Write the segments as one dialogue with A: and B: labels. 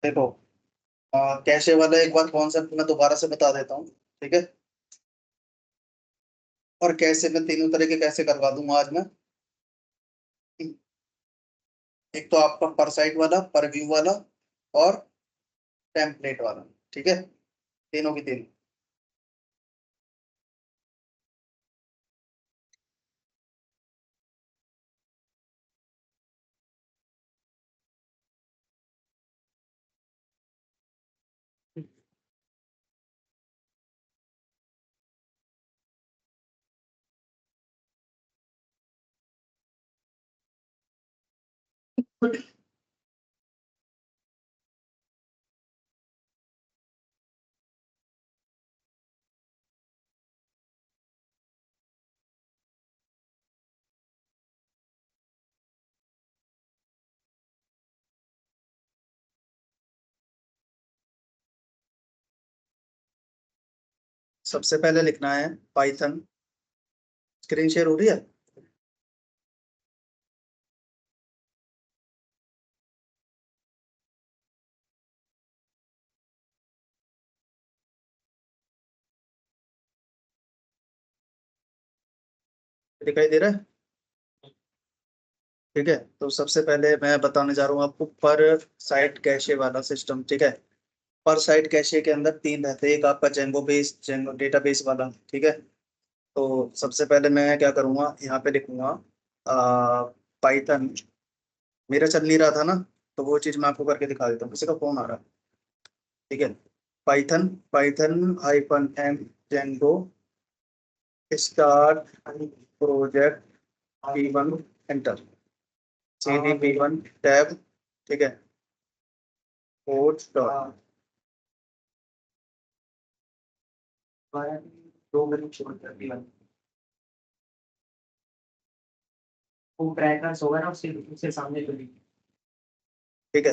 A: देखो, कैशे वाला एक बार कॉन्सेप्ट मैं दोबारा से बता देता हूँ। ठीक है। और कैसे मैं तीनों तरह के कैसे करवा दूंगा आज मैं। एक तो आपका पर साइट वाला, पर व्यू वाला, और टेम्पलेट वाला। ठीक है। तीनों की तीनों। सबसे पहले लिखना है पाइथन। स्क्रीन शेयर हो रही है? दिखाई दे रहा है? ठीक है, तो सबसे पहले मैं बताने जा रहा हूँ आपको पर साइट कैशे वाला सिस्टम। ठीक है। पर साइट कैशे के अंदर तीन रहते हैं। एक आपका जेंगो बेस, जेंगो डेटाबेस वाला। ठीक है। तो सबसे पहले मैं क्या करूँगा, यहाँ पे लिखूंगा पाइथन। मेरा चल नहीं रहा था ना, तो वो चीज़ मैं आपको करके दिखा देता हूँ। किसी का फोन आ रहा है। ठीक है। Python, Python hyphen m Django start project P1 enter. CD P1 tab. ठीक है। Code dot. 2 मिनट छोड़ कर दिया। वो क्रैकर्स होगा ना, उससे सामने तो नहीं। ठीक है।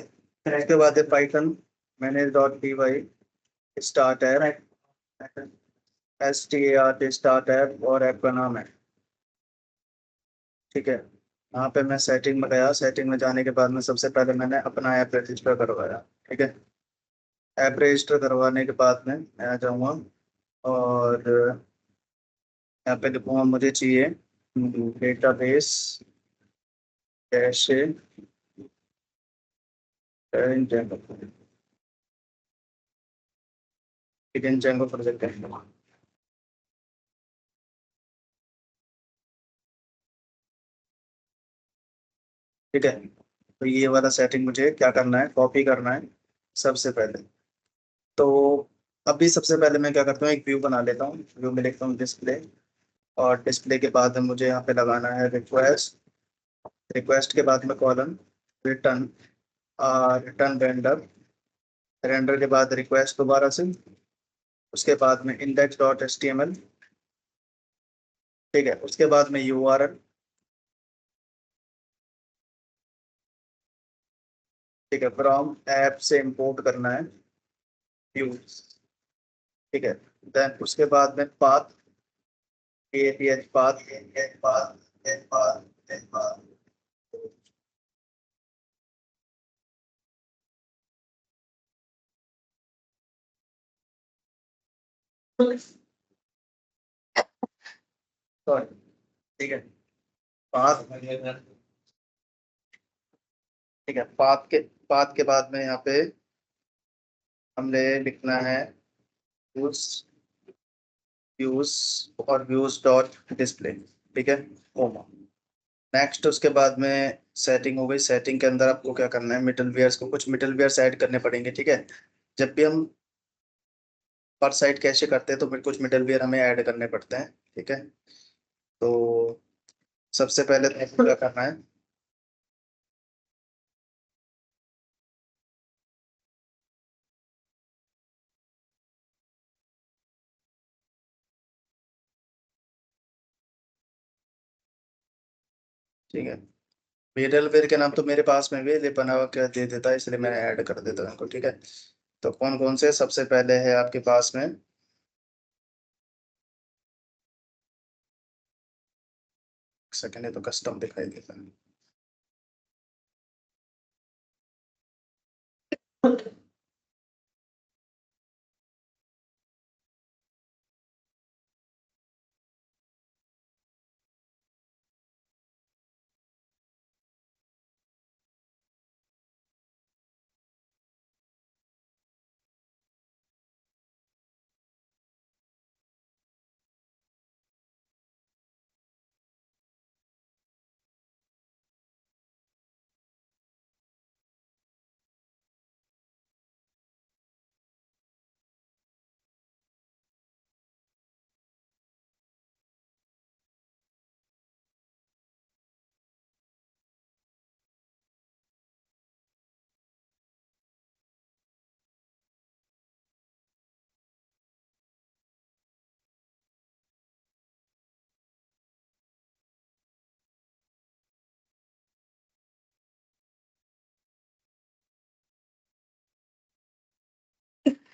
A: उसके बाद है पाइथन मैंने dot p y start app. START start app, और ऐप का नाम है। ठीक है। यहाँ पे मैं सेटिंग में गया। सेटिंग में जाने के बाद में सबसे पहले मैंने अपना ऐप रजिस्टर करवाया। ठीक है। ऐप रजिस्टर करवाने के बाद में मैं आ जाऊँगा, और यहाँ पे लिखूंगा मुझे चाहिए डेटाबेस कैशे इन जेंगो। ठीक है, जेंगो प्रोजेक्ट है। ठीक है। तो ये वाला सेटिंग मुझे क्या करना है, कॉपी करना है सबसे पहले। तो अभी सबसे पहले मैं क्या करता हूँ, एक व्यू बना लेता हूँ। व्यू में लिखता हूँ डिस्प्ले, और डिस्प्ले के बाद में मुझे यहाँ पे लगाना है रिक्वेस्ट। रिक्वेस्ट के बाद में column return, return render. Render के बाद रिक्वेस्ट दोबारा से। उसके बाद में index dot H T M L. ठीक है। उसके बाद में यू आर एल। ठीक है। फ्रॉम ऐप से इंपोर्ट करना है व्यूज। ठीक है। देन उसके बाद में path, APH path, APH path, APH path, APH path. Sorry. ठीक है। पाथ। ठीक है। पाथ के बाद में यहाँ पे हमने लिखना है व्यूज, व्यूज, और व्यूज डॉट डिस्प्ले। ठीक है। ओमा। नेक्स्ट उसके बाद में सेटिंग हो गई। सेटिंग के अंदर आपको क्या करना है, मिडल वेयर्स को, कुछ मिडल वेयर्स ऐड करने पड़ेंगे। ठीक है। जब भी हम पर साइट कैसे करते हैं तो फिर कुछ मिडल वेयर हमें ऐड करने पड़ते हैं। ठीक है। तो सबसे पहले तो आपको क्या करना है। ठीक है। मिडल वेयर के नाम तो मेरे पास में भी है, बना हुआ क्या दे देता है, इसलिए मैं ऐड कर देता हूँ इनको। ठीक है। तो कौन कौन से, सबसे पहले है आपके पास में, सेकंड है तो कस्टम दिखाई देता है।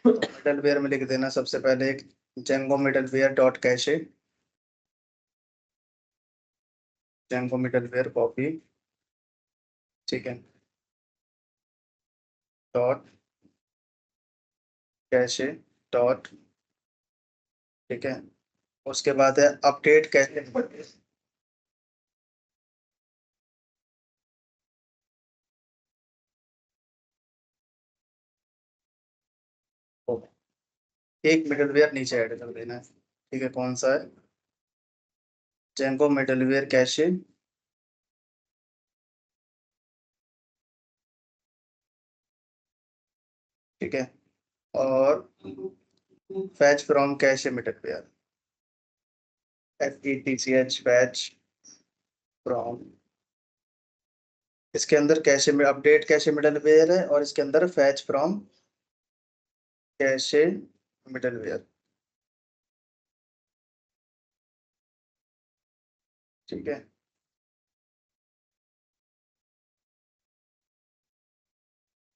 A: मिडलवेयर में लिख देना सबसे पहले एक Django middleware dot cache, Django middleware copy, ठीक है, डॉट कैशे डॉट, ठीक है। उसके बाद है अपडेट कैशे, एक मिडलवेयर नीचे ऐड कर देना है, ठीक है। कौन सा है? जेंगो मिडलवेयर कैशे, ठीक है। और fetch from cache middleware, FETCH fetch from, इसके अंदर कैशे में अपडेट कैशे मिडलवेयर है और इसके अंदर फैच फ्रॉम कैशे मिडलवेयर, ठीक है।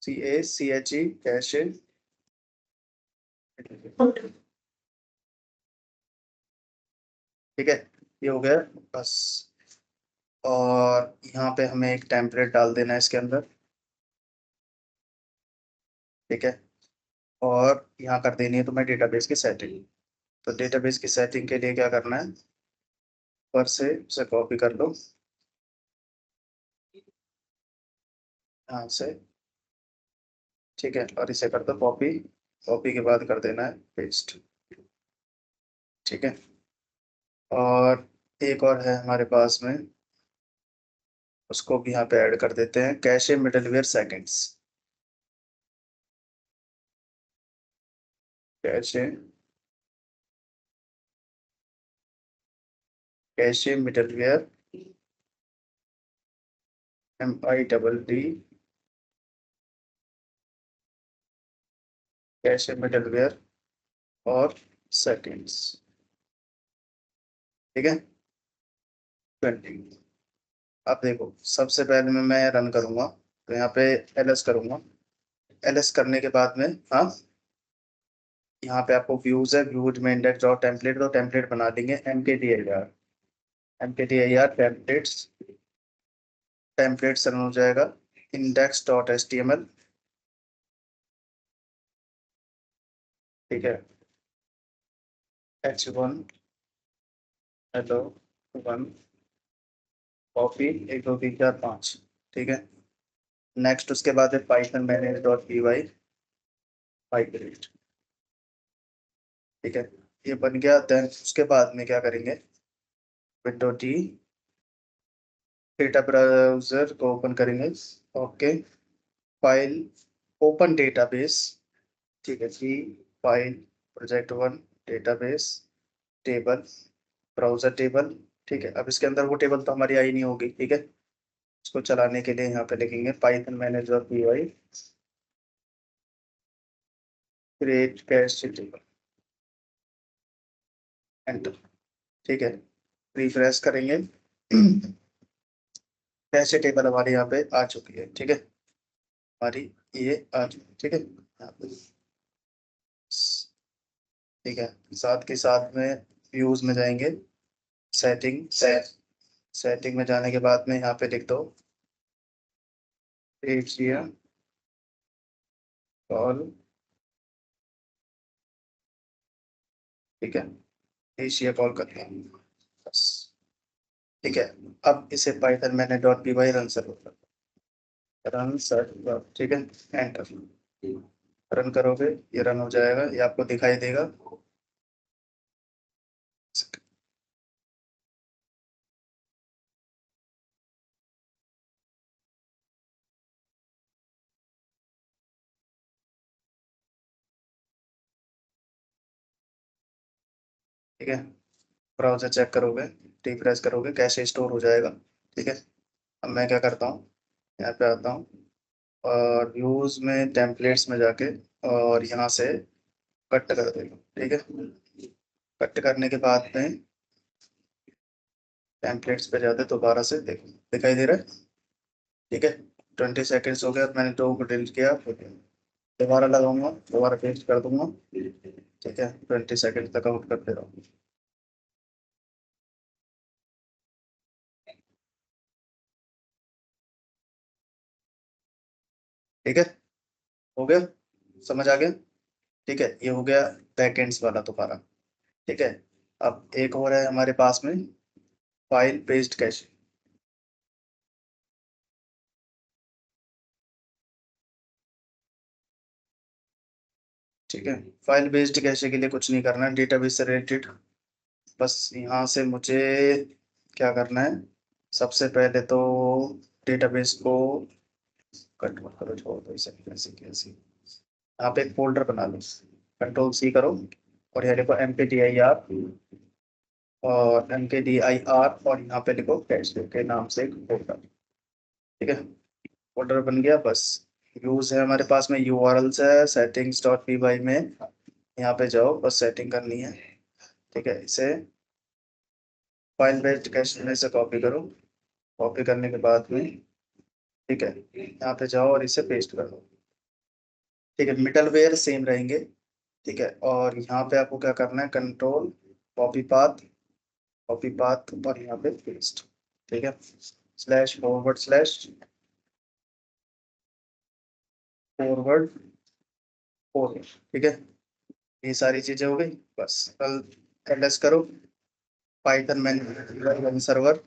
A: CACHE कैशे, ठीक है। ये हो गया बस। और यहाँ पे हमें एक टेम्पलेट डाल देना है इसके अंदर, ठीक है। और यहाँ कर देनी है तुम्हें डेटाबेस की सेटिंग। तो डेटाबेस की सेटिंग के लिए क्या करना है, ऊपर से उसे कॉपी कर लो, यहाँ से, ठीक है। और इसे कर दो कॉपी, कॉपी के बाद कर देना है पेस्ट, ठीक है। और एक और है हमारे पास में, उसको भी यहाँ पे ऐड कर देते हैं, cache middleware settings, cache, cache middleware, MIDD, cache middleware और सेटिंग्स, ठीक है। 20। अब देखो सबसे पहले मैं रन करूंगा, तो यहाँ पे LS करूंगा, LS करने के बाद में, हाँ, यहाँ पे आपको व्यूज है, व्यूज में इंडेक्स डॉट टेम्पलेट, तो टेम्पलेट बना देंगे MKDIR, MKDIR templates, templates run हो जाएगा, index.html, ठीक है। H1 हेलो 1 कॉपी 1 2 3 4 5, ठीक है। नेक्स्ट उसके बाद है Python manage dot py Python, ठीक है। ये बन गया। देन उसके बाद में क्या करेंगे, विंडो टी, डेटा ब्राउजर को ओपन करेंगे, ओके। फाइल, ओपन डेटाबेस, ठीक है जी। File, project 1, database, table, browser table, ठीक है। अब इसके अंदर वो टेबल तो हमारी आई नहीं होगी, ठीक है। इसको चलाने के लिए यहाँ पे लिखेंगे Python manager py create cash table, enter, ठीक है। रिफ्रेश करेंगे, कैश टेबल हमारी यहाँ पे आ चुकी है, ठीक है। हमारी ये आ चुकी है, ठीक है, यहाँ पे, ठीक है। साथ के साथ में व्यूज में जाएंगे, सेटिंग में जाने के बाद में यहाँ पे लिख दो एशिया कॉल, ठीक है। एशिया कॉल करते हैं बस, ठीक है। अब इसे पाइथन मैंने dot p y run server, run server, ठीक है, एंटर। रन करोगे, ये रन हो जाएगा, ये आपको दिखाई देगा, ठीक है। ब्राउजर चेक करोगे, रिफ्रेश करोगे, कैशे स्टोर हो जाएगा, ठीक है। अब मैं क्या करता हूँ, यहाँ पे आता हूँ और व्यूज में टेम्पलेट्स में जाके और यहाँ से कट कर देगा, ठीक है। कट करने के बाद में टेम्पलेट्स पे जाते दोबारा से, देखो दिखाई दे रहा है, ठीक है। 20 सेकेंड्स हो गया, मैंने 2 को डिलीट किया, दोबारा लगाऊंगा, दोबारा पेस्ट कर दूंगा। ठीक है, 20 सेकेंड तक आउट करते रहो। ठीक है, हो गया, समझ आ गया। ठीक है, ये हो गया बैकएंड्स वाला दोबारा। ठीक है, अब एक और है हमारे पास में, फाइल बेस्ड कैश। ठीक है, फाइल बेस्ड कैशे के लिए कुछ नहीं करना है डेटाबेस से रिलेटेड। बस यहाँ से मुझे क्या करना है, सबसे पहले तो डेटाबेस को कट मत करो, छोड़ दो इसे, कैसे कैसे। यहाँ पे एक फोल्डर बना लो, कंट्रोल C करो, और यहाँ लिखो MKDIR, और MKDIR, और यहाँ पे लिखो कैश के नाम से एक फोल्डर। ठीक है, फोल्डर बन गया। बस व्यूज है हमारे पास में, URLs है, सेटिंग्स डॉट पी वाई में यहाँ पे जाओ, बस सेटिंग करनी है। ठीक है, इसे फाइल बेस्ड कैश में से कॉपी करो। कॉपी करने के बाद में, ठीक है, यहाँ पे जाओ और इसे पेस्ट कर दो। ठीक है, मिडल वेयर सेम रहेंगे। ठीक है, और यहाँ पे आपको क्या करना है, control copy path, copy path, और यहाँ पे पेस्ट। ठीक है, slash forward slash forward forward. ठीक है, ये सारी चीजें हो गई। बस कल एलएस करो, पाइथन मैन सर्वर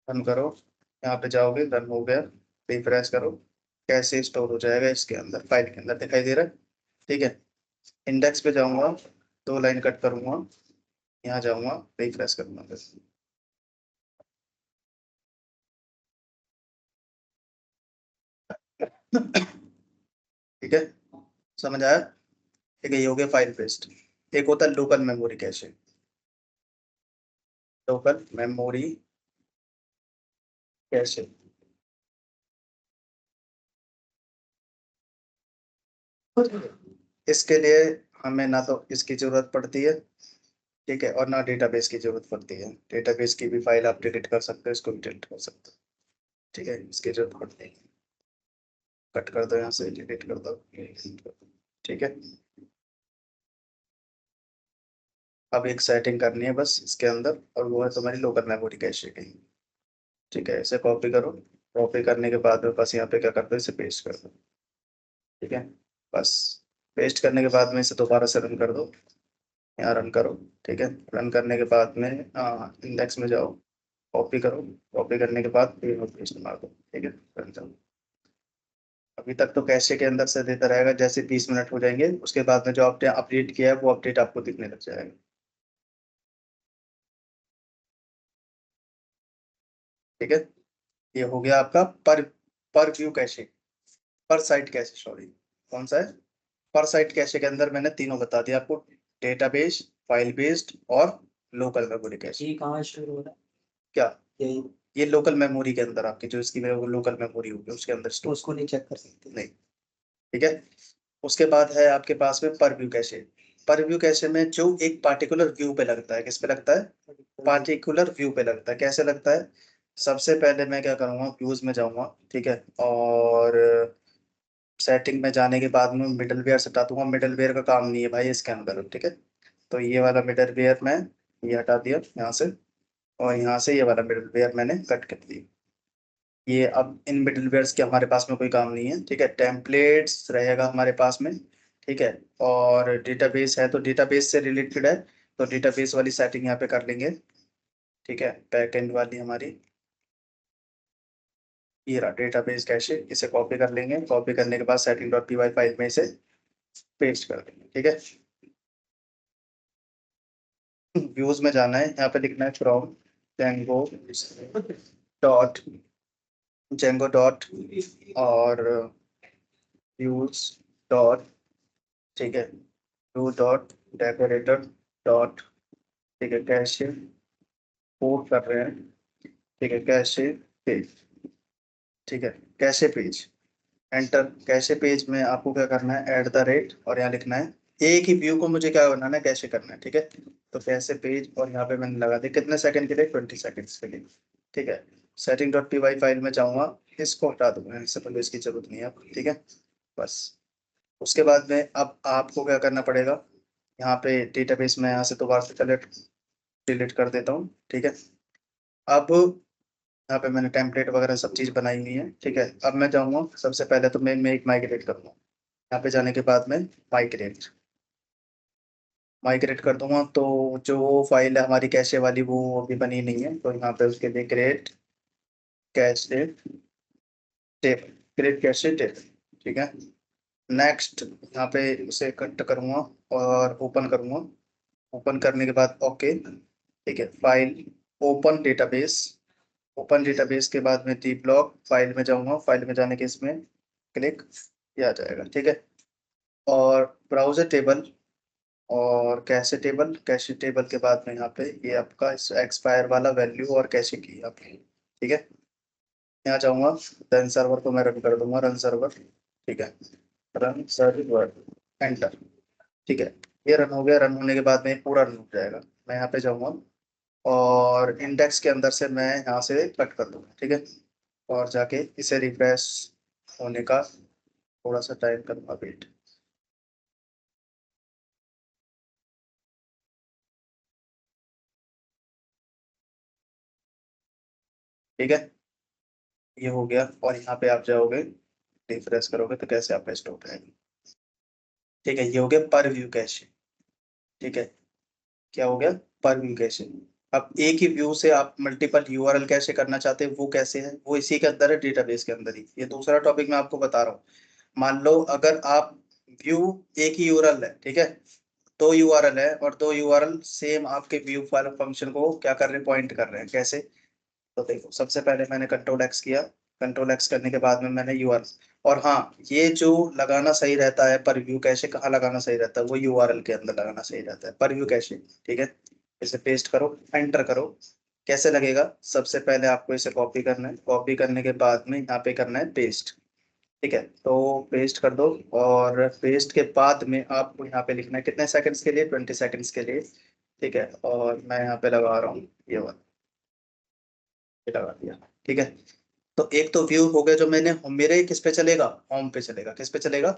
A: रन करो। यहाँ पे जाओगे, रन हो गया, रिफ्रेश करो, कैसे स्टोर हो जाएगा इसके अंदर, फाइल के अंदर दिखाई दे रहा है। ठीक है, इंडेक्स पे जाऊंगा, 2 लाइन कट करूंगा, यहाँ जाऊंगा, रिफ्रेश करूंगा बस। ठीक है, समझ आया। ठीक है, ये हो गया फाइल पेस्ट। एक होता है local memory cache. Local memory cache, इसके लिए हमें ना तो इसकी जरूरत पड़ती है, ठीक है, और ना डेटाबेस की जरूरत पड़ती है। डेटाबेस की भी फाइल आप डिलीट कर सकते हो, इसको भी डिलीट कर सकते हो। ठीक है, इसकी जरूरत पड़ती है। कट कर दो, यहाँ से डिलीट कर दो, ठीक है। अब एक सेटिंग करनी है बस इसके अंदर, और वो है तुम्हारी लोकल मेमोरी कैशे की। ठीक है, इसे कॉपी करो। कॉपी करने के बाद में बस यहाँ पे क्या कर दो, इसे पेस्ट कर दो। ठीक है, बस पेस्ट करने के बाद में इसे दोबारा से रन कर दो, यहाँ रन करो। ठीक है, रन करने के बाद में इंडेक्स में जाओ, कॉपी करो, कॉपी करने के बाद पेस्ट मार दो। ठीक है, रन करो। अभी तक तो कैशे के अंदर से देता रहेगा, जैसे 20 मिनट हो जाएंगे उसके बाद में जो आपने अपडेट किया है वो अपडेट आपको दिखने लग जाएगा। ठीक है, ये हो गया आपका पर व्यू कैशे, पर साइट कैशे, सॉरी, कौन सा है, पर साइट कैशे के अंदर मैंने तीनों बता दिया आपको, डेटाबेस, फाइल बेस्ड और लोकल मेमोरी कैशे।
B: ये कहाँ शुरू हो रहा
A: क्या,
B: है यही?
A: ये लोकल मेमोरी के अंदर आपकी जो इसकी लोकल मेमोरी होगी उसके अंदर
B: तो
A: स्टोर।
B: उसको नहीं चेक कर सकते?
A: नहीं, ठीक है। उसके बाद है आपके पास में पर व्यू कैशे। पर व्यू कैशे में जो एक पार्टिकुलर व्यू पे लगता है, किस पे लगता है, पार्टिकुलर व्यू पे लगता है। कैसे लगता है, सबसे पहले मैं क्या करूंगा, व्यूज में जाऊंगा, ठीक है, और सेटिंग में जाने के बाद में मिडल वेयर हटा दूंगा। मिडल वेयर का काम नहीं है भाई इसके अंदर, ठीक है। तो ये वाला मिडल वेयर मैं ये हटा दिया यहाँ से, और यहाँ से ये वाला मिडल वेयर मैंने कट कर दिया। ये अब इन मिडलवेयर्स के हमारे पास में कोई काम नहीं है, ठीक है। टेम्पलेट्स रहेगा हमारे पास में, ठीक है। और डेटाबेस है तो डेटाबेस से रिलेटेड है, तो डेटाबेस वाली सेटिंग यहाँ पे कर लेंगे। ठीक है, बैकएंड वाली हमारी, ये रहा डेटाबेस कैशे, इसे कॉपी कर लेंगे। कॉपी करने के बाद setting dot p y file में इसे पेस्ट कर देंगे। ठीक है, व्यूज में जाना है, यहाँ पे लिखना है from Django dot, Django dot, और व्यूज डॉट, ठीक है, टू डॉट डेकोरेटर डॉट, ठीक है, कैशे कोड कर रहे हैं, ठीक है, कैशे पेज, ठीक है, cache page, enter. Cache page में आपको क्या करना है, एट द रेट, और यहाँ लिखना है एक ही व्यू को मुझे क्या बनाना है, कैशे करना है। ठीक है, तो कैशे पेज, और यहाँ पे मैंने लगा दिया कितने सेकंड के लिए, 20 सेकंड्स के लिए। ठीक है, setting dot p y file में जाऊंगा, इसको हटा दूंगा, इससे पहले इसकी जरूरत नहीं है अब, ठीक है। बस। उसके बाद में अब आपको क्या करना पड़ेगा, यहाँ पे डेटाबेस में यहाँ से दोबारा से डिलीट कर देता हूँ, ठीक है। अब यहाँ पे मैंने टेम्पलेट वगैरह सब चीज़ बनाई हुई है, ठीक है। अब मैं जाऊँगा, सबसे पहले तो मैं एक माइग्रेट करूँगा। यहाँ पे जाने के बाद में माइग्रेट माइग्रेट कर दूंगा, तो जो फाइल है हमारी कैशे वाली वो अभी बनी नहीं है, तो यहाँ पे उसके लिए create cache table, create cache table, ठीक है। नेक्स्ट यहाँ पे उसे कट करूँगा और ओपन करूँगा। ओपन करने के बाद ओके, ठीक है। File open database, open database के बाद में डी ब्लॉक फाइल में जाऊंगा, फाइल में जाने के इसमें क्लिक किया जाएगा, ठीक है। और ब्राउजर टेबल और कैशे टेबल, कैशे टेबल के बाद में यहाँ पे ये आपका एक्सपायर वाला वैल्यू और कैशे की आपकी, ठीक है। यहाँ जाऊंगा, रन सर्वर को मैं रन कर दूंगा, रन सर्वर, ठीक है। रन सर्वर, एंटर, ठीक है। ये रन हो गया। रन होने के बाद में ये पूरा रन हो जाएगा। मैं यहाँ पे जाऊंगा और इंडेक्स के अंदर से मैं यहाँ से कट कर दूंगा, ठीक है। और जाके इसे रिफ्रेश होने का थोड़ा सा टाइम करूंगा वेट। ठीक है, ये हो गया। और यहाँ पे आप जाओगे, रिफ्रेश करोगे तो कैसे आपका स्टॉक रहेगा, ठीक है। ये हो गया पर व्यू कैशे, ठीक है। क्या हो गया, पर व्यू कैशे। अब एक ही व्यू से आप मल्टीपल यूआरएल कैसे करना चाहते हैं, वो कैसे है, वो इसी के अंदर है, डेटाबेस के अंदर ही। ये दूसरा टॉपिक मैं आपको बता रहा हूँ। मान लो अगर आप व्यू, एक ही यूआरएल है, ठीक है। दो यूआरएल है और दो यूआरएल सेम आपके व्यू फाइल फंक्शन को क्या कर रहे हैं, पॉइंट कर रहे हैं, कैसे। तो देखो, सबसे पहले मैंने कंट्रोल एक्स किया, कंट्रोल एक्स करने के बाद में मैंने यूआरएल, और हाँ, ये जो लगाना सही रहता है पर व्यू कैशे, कहाँ लगाना सही रहता है, वो यूआरएल के अंदर लगाना सही रहता है, पर व्यू कैशे, ठीक है। इसे पेस्ट करो, एंटर करो। कैसे लगेगा, सबसे पहले आपको इसे कॉपी करना है, कॉपी करने के बाद में यहाँ पे करना है पेस्ट, ठीक है। तो पेस्ट कर दो, और पेस्ट के बाद में आपको यहाँ पे लिखना है कितने सेकंड्स के लिए, 20 सेकंड्स के लिए, ठीक है। और मैं यहाँ पे लगा रहा हूँ ये वाला, ये लगा दिया, ठीक है। तो एक तो व्यू हो गया जो मैंने, मेरे किस पे चलेगा, होम पे चलेगा, किस पे चलेगा,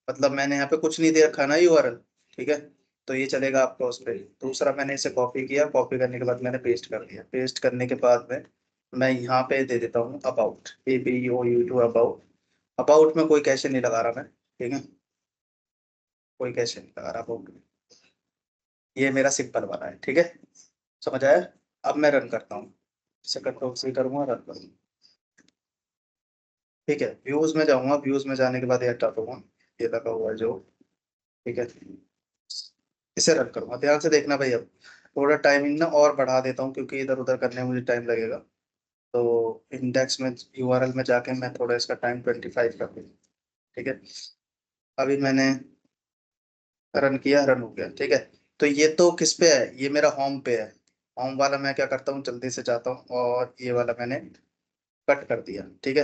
A: मतलब मैंने यहाँ पे कुछ नहीं दे रखा ना यूआरएल, ठीक है। तो ये चलेगा आपका उस पे। दूसरा, मैंने इसे कॉपी किया, कॉपी करने के बाद मैंने पेस्ट कर दिया, पेस्ट करने के बाद में मैं यहाँ पे दे देता हूँ अबाउट, ABOUT अबाउट। अबाउट में कोई कैसे नहीं लगा रहा मैं, ठीक है। कोई कैसे नहीं लगा रहा अबाउट में। ये मेरा सिंपल वाला है, ठीक है। समझ आया। अब मैं रन करता हूँ, इसे कंट्रोल सी करूंगा, रन करूंगा, ठीक है। व्यूज में जाऊंगा, व्यूज में जाने के बाद ये हटा दूंगा, ये लगा हुआ है जो, ठीक है। इसे रन करूंगा, ध्यान से देखना भाई। अब थोड़ा टाइमिंग ना और बढ़ा देता हूँ, क्योंकि इधर उधर करने में मुझे टाइम लगेगा। तो इंडेक्स में, यूआरएल में जाके मैं थोड़ा इसका टाइम 25 कर दूँ, ठीक है। अभी मैंने रन किया, रन हो गया, ठीक है। तो ये तो किस पे है, ये मेरा होम पे है। होम वाला मैं क्या करता हूँ, जल्दी से जाता हूँ और ये वाला मैंने कट कर दिया, ठीक है।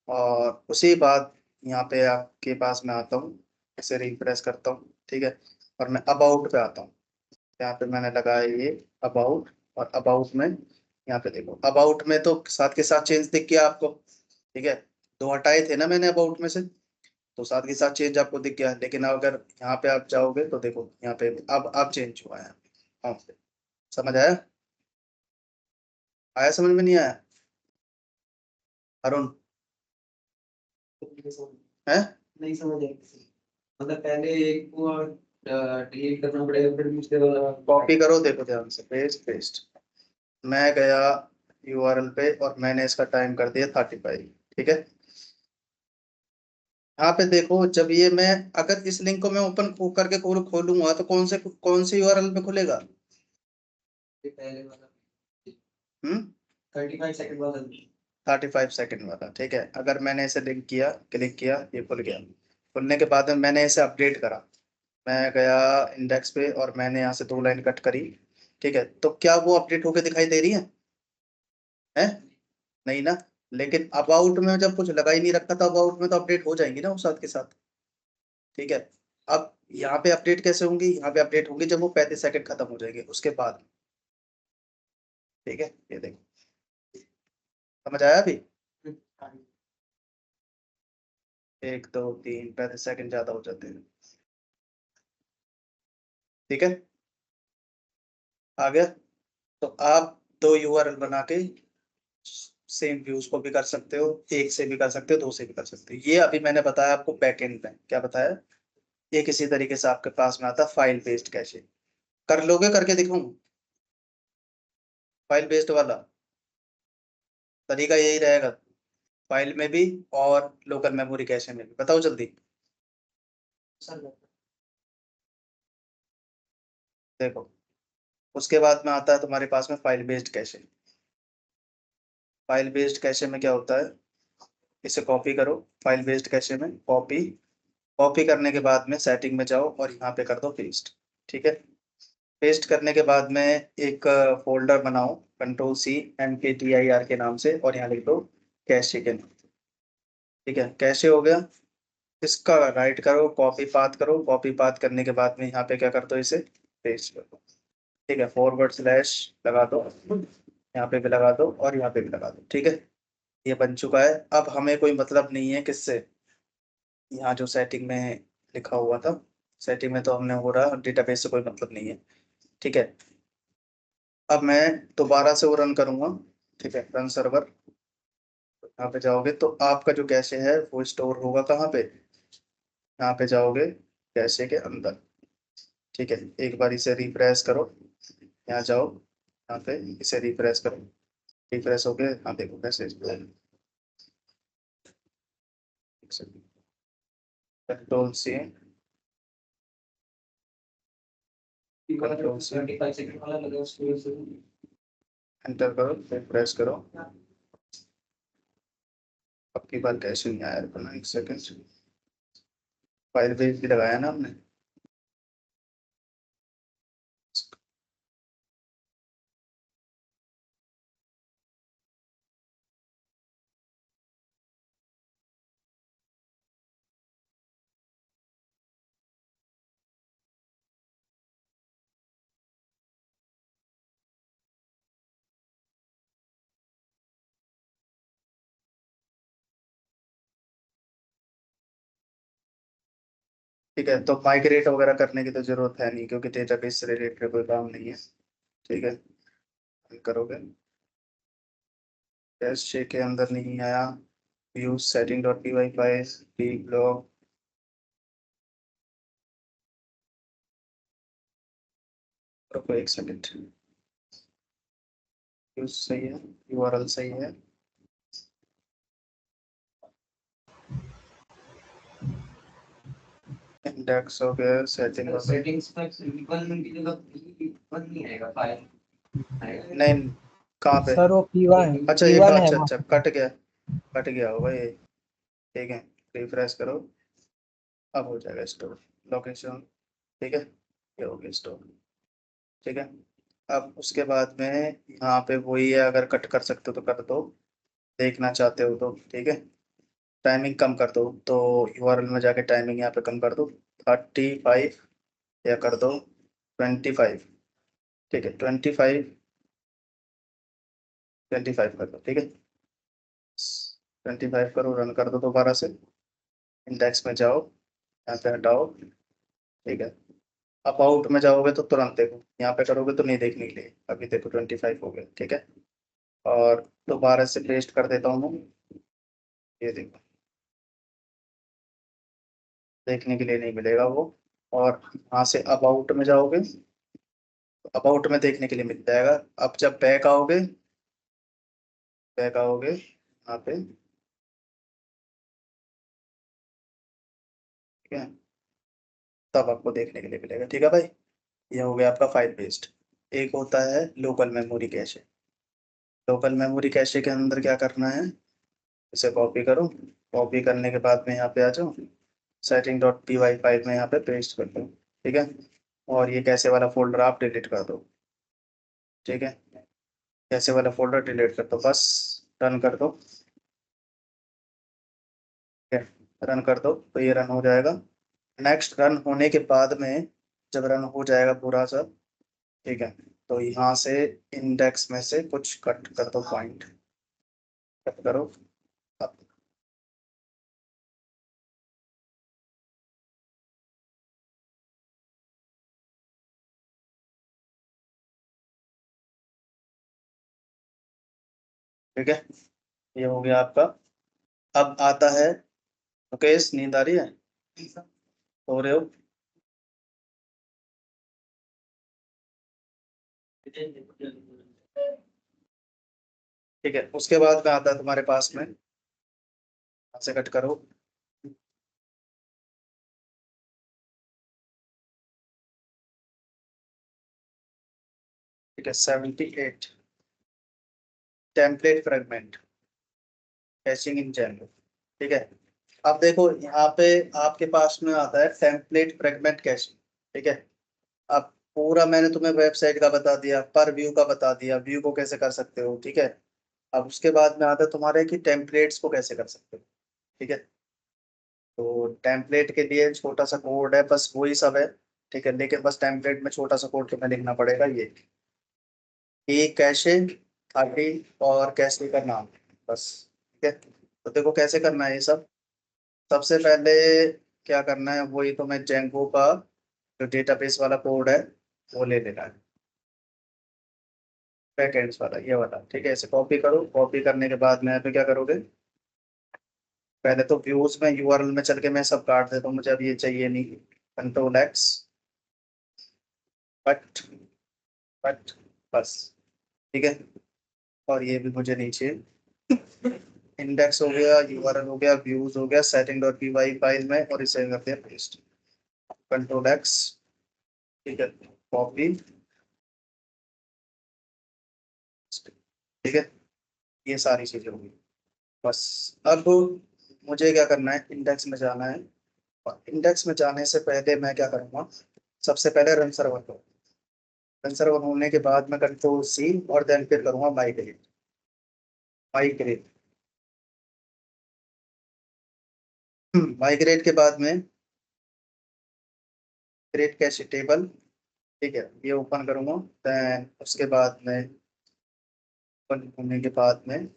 A: और उसी बाद यहाँ पे आपके पास मैं आता हूँ, इसे रिफ्रेश करता हूँ, ठीक है। और मैं अबाउट पे आता हूँ, यहाँ पे मैंने लगाया ये अबाउट। और अबाउट में यहाँ पे देखो, अबाउट में तो साथ के साथ चेंज दिख गया आपको, ठीक है। दो हटाए थे ना मैंने अबाउट में से, तो साथ के साथ चेंज आपको दिख गया। लेकिन अगर यहाँ पे आप जाओगे तो देखो, यहाँ पे अब चेंज हुआ है। हाँ, समझ आया, आया समझ में नहीं आया, अरुण, है।
B: नहीं समझ आई। मतलब पहले एक को डिलीट करना पड़ेगा, फिर दूसरे वाला
A: कॉपी करो, देखो ध्यान से, पेस्ट पेस्ट। मैं गया यूआरएल पे और मैंने इसका टाइम कर दिया 35, ठीक है। यहाँ पे देखो, जब ये मैं, अगर इस लिंक को मैं ओपन करके खोलूंगा तो कौन से यूआरएल पे खुलेगा।
B: ये पहले वाला
A: हम्म
B: 35 सेकंड वाला।
A: 35 सेकंड वाला, ठीक है। अगर मैंने इसे लिंक किया, क्लिक किया, ये खुल गया। खुलने के बाद में मैंने इसे अपडेट करा, मैं गया इंडेक्स पे और मैंने यहाँ से 2 लाइन कट करी, ठीक है। तो क्या वो अपडेट होके दिखाई दे रही है? नहीं ना। लेकिन अबाउट में जब कुछ लगा ही नहीं रखा था, अबाउट में तो अपडेट हो जाएंगी ना वो साथ के साथ, ठीक है। अब यहाँ पे अपडेट कैसे होंगी, यहाँ पे अपडेट होंगी जब वो 35 सेकंड खत्म हो जाएंगे उसके बाद, ठीक है। ये देखो, समझ आया अभी। 1 2 3 35 सेकंड ज्यादा हो जाते हैं। ठीक है, आ गया। तो आप दो यूआरएल बना के सेम व्यूज को भी कर सकते हो, एक से भी कर सकते हो, दो से भी कर सकते हो। ये अभी मैंने बताया आपको बैकएंड में, क्या बताया? ये किसी तरीके से आपके पास में आता फाइल बेस्ड कैशे। कर लोगे, करके दिखाऊं? फाइल बेस्ड वाला तरीका यही रहेगा, फाइल में भी और लोकल मेमोरी कैशे में भी। बताओ जल्दी।
B: सर
A: देखो, उसके बाद में आता है तुम्हारे पास में file based cache. File based cache में क्या होता है, इसे कॉपी करो। फाइल बेस्ड कैशे में कॉपी, कॉपी करने के बाद में सेटिंग में जाओ और यहाँ पे कर दो पेस्ट। ठीक है, पेस्ट करने के बाद में एक फोल्डर बनाओ, Ctrl+C MKDIR के नाम से, और यहाँ लिख दो कैशे के नाम। ठीक है, कैशे हो गया। इसका राइट करो, कॉपी पाथ करो। कॉपी पाथ करने के बाद में यहाँ पे क्या कर दो, इसे पेस्ट कर दो। ठीक है, फॉरवर्ड स्लैश लगा दो, यहाँ पे भी लगा दो और यहाँ पे भी लगा दो। ठीक है, ये बन चुका है। अब हमें कोई मतलब नहीं है किससे, यहाँ जो सेटिंग में लिखा हुआ था, सेटिंग में तो हमने हो रहा, डेटाबेस से कोई मतलब नहीं है। ठीक है, अब मैं दोबारा से वो रन करूंगा। ठीक है, रन सर्वर, यहाँ पे जाओगे तो आपका जो कैशे है वो स्टोर होगा कहाँ पे, यहाँ पे जाओगे कैशे के अंदर। ठीक है, एक बार इसे रिफ्रेश करो, यहाँ जाओ, यहाँ पे इसे रिफ्रेश करो। रिफ्रेश हो गया, हाँ देखो कैसे Ctrl+C, Ctrl+C,
B: 35 सेकंड वाला लगा उसको से।
A: एंटर करो, रिफ्रेश करो। अब की बार कैसे नहीं आया, रुकना एक सेकंड। फाइल पेज भी लगाया ना हमने। ठीक है, तो माइग्रेट वगैरह करने की तो जरूरत है नहीं, क्योंकि डेटाबेस से रिलेटेड कोई काम नहीं है। ठीक है, करोगे, कैशे के अंदर नहीं आया, use setting dot p y file D block. रुको एक सेकंड, यूज सही है, यूआरएल सही है। इंडेक्स हो गया, सेटिंग हो गया।
B: सेटिंग्स में वन की जगह वन नहीं आएगा, फाइव आएगा।
A: नहीं, कहाँ पे?
C: सर वो P1
A: अच्छा ये
C: P1 है
A: अच्छा
C: वहाँ
A: अच्छा,
C: पे।
A: कट गया होगा ये। ठीक है, रिफ्रेश करो, अब हो जाएगा स्टोर लोकेशन। ठीक है, ये हो गया स्टोर। ठीक है, अब उसके बाद में यहाँ पे वही है, अगर कट कर सकते हो तो कर दो, देखना चाहते हो तो। ठीक है, टाइमिंग कम कर दो, तो यूआरएल में जाके टाइमिंग यहाँ पे कम कर दो, 35, या कर दो 25। ठीक है, 25 कर दो। ठीक है, 25 करो, रन कर दो दोबारा से। इंडेक्स में जाओ, यहाँ पे हटाओ। ठीक है, अबाउट में जाओगे तो तुरंत देखो, यहाँ पे करोगे तो नहीं देखने के लिए। अभी देखो 25 हो गया। ठीक है, और दोबारा से पेस्ट कर देता हूँ मैं, ये देखो, देखने के लिए नहीं मिलेगा वो। और यहाँ से अबाउट में जाओगे, अबाउट में देखने के लिए मिल जाएगा। अब जब बैक आओगे यहाँ पे। ठीक है, तब आपको देखने के लिए मिलेगा। ठीक है भाई, ये हो गया आपका फाइल बेस्ड। एक होता है local memory cache. Local memory cache के अंदर क्या करना है, इसे कॉपी करो। कॉपी करने के बाद में यहाँ पे आ जाओ, setting dot p y file में यहाँ पे पेस्ट कर दो। ठीक है, और ये कैसे वाला फोल्डर आप डिलीट कर दो। ठीक है, कैसे वाला फोल्डर डिलीट कर दो, बस रन कर दो। ठीक है, रन कर दो तो ये रन हो जाएगा। नेक्स्ट रन होने के बाद में, जब रन हो जाएगा पूरा सा, ठीक है, तो यहाँ से इंडेक्स में से कुछ कट कर दो, पॉइंट कट करो। अब ठीक है, ये हो गया आपका। अब आता है मुकेश, नींद आ रही है? सो रहे हो? ठीक है, उसके बाद में आता है तुम्हारे पास में, यहाँ से कट करो। ठीक है, 78, template fragment, caching in general. ठीक है, अब देखो यहाँ पे आपके पास में आता है टेम्पलेट फ्रेगमेंट कैशिंग। ठीक है, अब पूरा मैंने तुम्हें वेबसाइट का बता दिया, पर व्यू का बता दिया, व्यू को कैसे कर सकते हो। ठीक है, अब उसके बाद में आता है तुम्हारे कि टेम्पलेट्स को कैसे कर सकते हो। ठीक है, तो टेम्पलेट के लिए छोटा सा कोड है, बस वही सब है। ठीक है, लेकिन बस टेम्पलेट में छोटा सा कोड तुम्हें लिखना पड़ेगा, ये कि कैशे आईडी और कैशे का नाम, बस। ठीक है, तो देखो कैसे करना है ये सब। सबसे पहले क्या करना है, वही तुम्हें जेंको का जो डेटाबेस वाला कोड है वो ले लेना है, बैकएंड्स वाला ये वाला। ठीक है, इसे कॉपी करो। कॉपी करने के बाद में यहाँ पे क्या करोगे, पहले तो व्यूज में यूआरएल में चल के मैं सब काट देता हूँ, मुझे अब ये चाहिए नहीं। कंट्रोल एक्स, कट, कट, बस। ठीक है, और ये भी मुझे नहीं चाहिए। इंडेक्स हो गया, यूआरएल हो गया, व्यूज हो गया, setting dot p y file में, और इसे करते हैं पेस्ट। Control x. ठीक है, कॉपी। ठीक है, ये सारी चीजें होंगी। बस अब मुझे क्या करना है, इंडेक्स में जाना है। और इंडेक्स में जाने से पहले मैं क्या करूँगा, सबसे पहले रन सर्वर को, रन सर्वर होने के बाद मैं कंट्रोल सी और देन फिर करूँगा माइग्रेट। माइग्रेट, माइग्रेट के बाद में क्रिएट कैश टेबल। ठीक है, ये ओपन करूँगा। देन उसके बाद में ओपन होने के बाद में,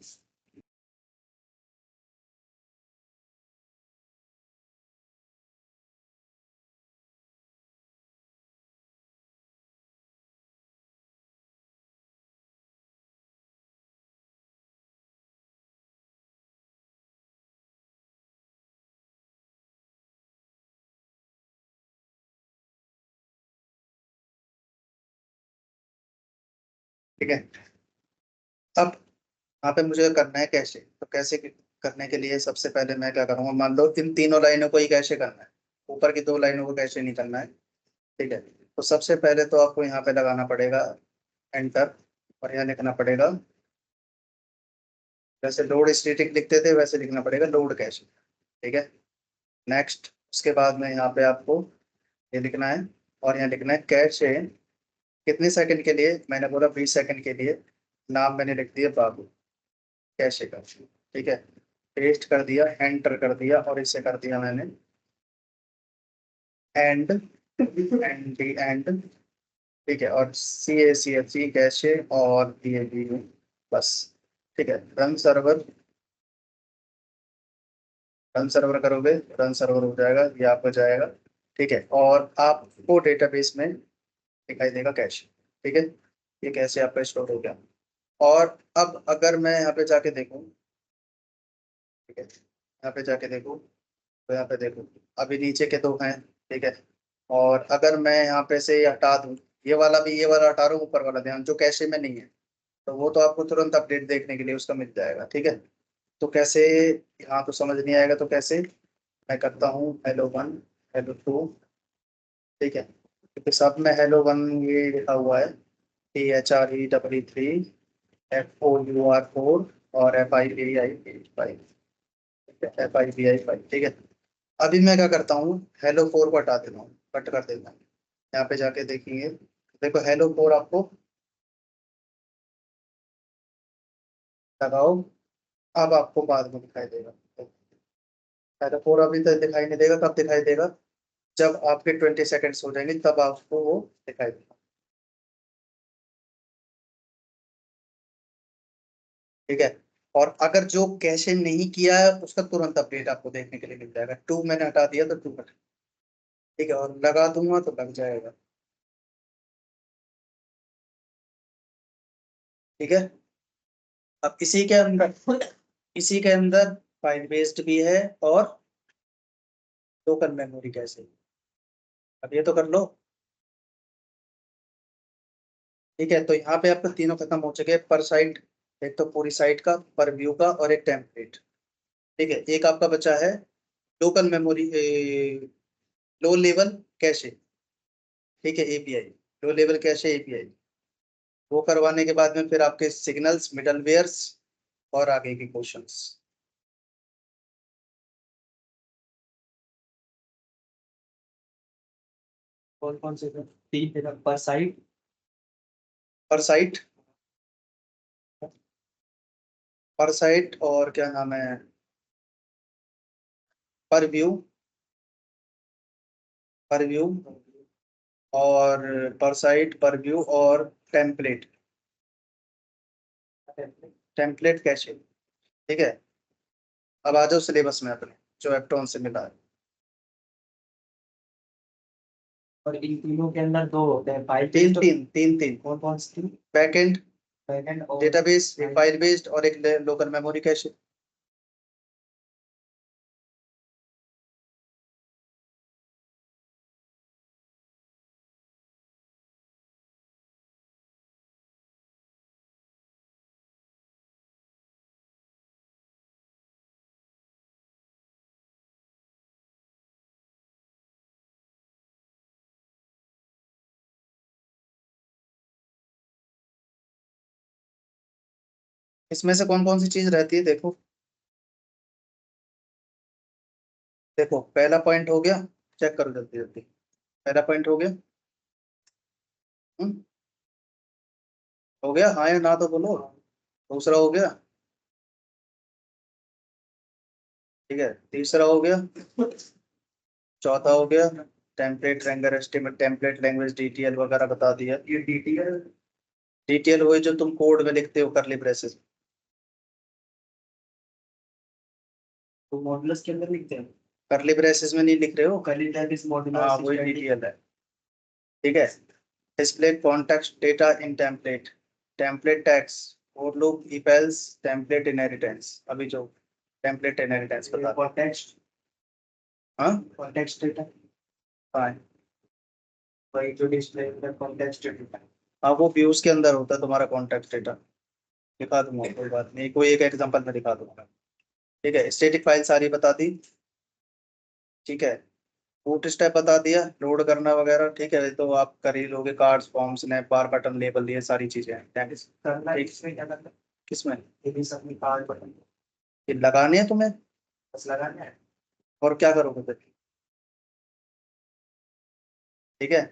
A: ठीक है, अब यहाँ पे मुझे करना है कैशे। तो कैसे करने के लिए सबसे पहले मैं क्या करूँगा, मान लो इन तीनों लाइनों को ही कैशे करना है, ऊपर की दो लाइनों को कैशे नहीं करना है। ठीक है, तो सबसे पहले तो आपको यहाँ पे लगाना पड़ेगा एंटर, और यहाँ लिखना पड़ेगा, जैसे लोड स्टेटिक लिखते थे वैसे लिखना पड़ेगा लोड कैशे। ठीक है, नेक्स्ट। उसके बाद में यहाँ पे आपको ये लिखना है, और यहाँ लिखना है कैशे कितने सेकंड के लिए, मैंने बोला 20 सेकंड के लिए। नाम मैंने लिख दिया बाबू, कैशे का। ठीक है, पेस्ट कर दिया, एंटर कर दिया, और इसे कर दिया मैंने एंड, एंड डी एंड। ठीक है, और सी कैशे और ये भी, बस। ठीक है, रन सर्वर, रन सर्वर करोगे, रन सर्वर हो जाएगा, ये आपको जाएगा। ठीक है, और आपको डेटाबेस में दिखाई देगा कैश। ठीक है, ये कैसे आपका स्टोर हो गया। और अब अगर मैं यहाँ पे जाके देखूँ, ठीक है, यहाँ पे जाके देखूँ, तो यहाँ पे देखो अभी नीचे के दो हैं। ठीक है, और अगर मैं यहाँ पे से ये हटा दूँ, ये वाला भी, ये वाला हटा रहा हूँ, ऊपर वाला ध्यान जो कैशे में नहीं है, तो वो तो आपको तुरंत अपडेट देखने के लिए उसका मिल जाएगा। ठीक है, तो कैसे, यहाँ तो समझ नहीं आएगा, तो कैसे मैं करता हूँ हेलो वन, हेलो टू। ठीक है, क्योंकि सब में हेलो वन ये लिखा हुआ है, THRE3, FOUR4, और FIVI5। FIVI5। ठीक है, अभी मैं क्या करता हूँ, हेलो फोर को हटा देता हूँ, कट कर देता हूँ। यहाँ पे जाके देखेंगे, देखो हेलो फोर आपको लगाओ, अब आपको बाद में दिखाई देगा। हेलो फोर अभी तक दिखाई नहीं देगा, कब दिखाई देगा, जब आपके 20 सेकंड्स हो जाएंगे तब आपको वो दिखाई देगा। ठीक है, और अगर जो कैशे नहीं किया है उसका तुरंत अपडेट आपको देखने के लिए मिल जाएगा। टू मैंने हटा दिया तो टू हटा। ठीक है, और लगा दूंगा तो लग जाएगा। ठीक है, अब इसी के अंदर फाइल बेस्ड भी है और लोकल मेमोरी कैसे। अब ये तो कर लो। ठीक है, तो यहाँ पे आपके तीनों खत्म हो चुके हैं पर साइट। एक तो पूरी साइट का, पर व्यू का, और एक टेम्पलेट। ठीक है, एक आपका बचा है local memory, low level cache. ठीक है, API, low level cache API. वो करवाने के बाद में फिर आपके सिग्नल्स, मिडलवेयर्स और आगे के क्वेश्चंस।
B: कौन कौन से थे? तीन थे ना, पर साइट।
A: पर साइट, पर साइट और क्या नाम है, पर व्यू, पर व्यू और पर साइट, पर व्यू और टेम्पलेट, टेम्पलेट कैशे। ठीक है, अब आ जाओ सिलेबस में अपने जो एप्टॉन से मिला है।
B: और इन तीनों के अंदर दो होते हैं, फाइल
A: तीन
B: बेस्ड।
A: तीन तीन तीन
B: कौन कौन सी थी?
A: बैकएंड
B: बैकएंड और
A: डेटाबेस, एक फाइल बेस्ड और एक लोकल मेमोरी कैशे। इसमें से कौन कौन सी चीज रहती है देखो। देखो पहला पॉइंट हो गया, चेक करो जल्दी जल्दी। पहला पॉइंट हो गया। हम्म, हो गया, हाँ या ना तो बोलो। दूसरा हो गया। ठीक है, तीसरा हो गया। चौथा हो गया template ranger estimate, template language DTL वगैरह बता दिया।
B: ये डीटीएल।
A: डीटीएल वही जो तुम कोड में लिखते हो करली ब्रेसेस।
B: तो मॉडुलस के अंदर लिखते हैं।
A: करली ब्रेसेस में नहीं लिख रहे हो।
B: कर्ली टैब इज
A: हाँ
B: मॉडुलस
A: वही
B: स्टैटिक।
A: डीटीएल है। ठीक है, display context data in template, template tags, for loop, if else, template inheritance. अभी जो टेम्पलेट इनहेरिटेंस बता।
B: कॉन्टेक्स्ट।
A: हाँ
B: कॉन्टेक्स्ट डेटा।
A: हाँ
B: वही जो डिस्प्ले में कॉन्टेक्स्ट डेटा।
A: हाँ, वो व्यूज के अंदर होता है तुम्हारा कॉन्टेक्स्ट डेटा। दिखा दूंगा, कोई बात नहीं, कोई एक एग्जांपल में दिखा दूंगा। ठीक है, स्टैटिक फाइल सारी बता दी। ठीक है, बूट स्टेप बता दिया, लोड करना वगैरह। ठीक है, तो आप कर ही लोगे, कार्ड्स, फॉर्म, स्नैप बार, बटन, लेबल, ये सारी चीजें हैं। Thanks।
B: करना है
A: ठीक,
B: इसमें क्या करना है?
A: किसमें
B: ये भी सब में कार्ड बटन
A: ये लगाने हैं तुम्हें,
B: बस लगाना है।
A: और क्या करोगे फिर। ठीक है,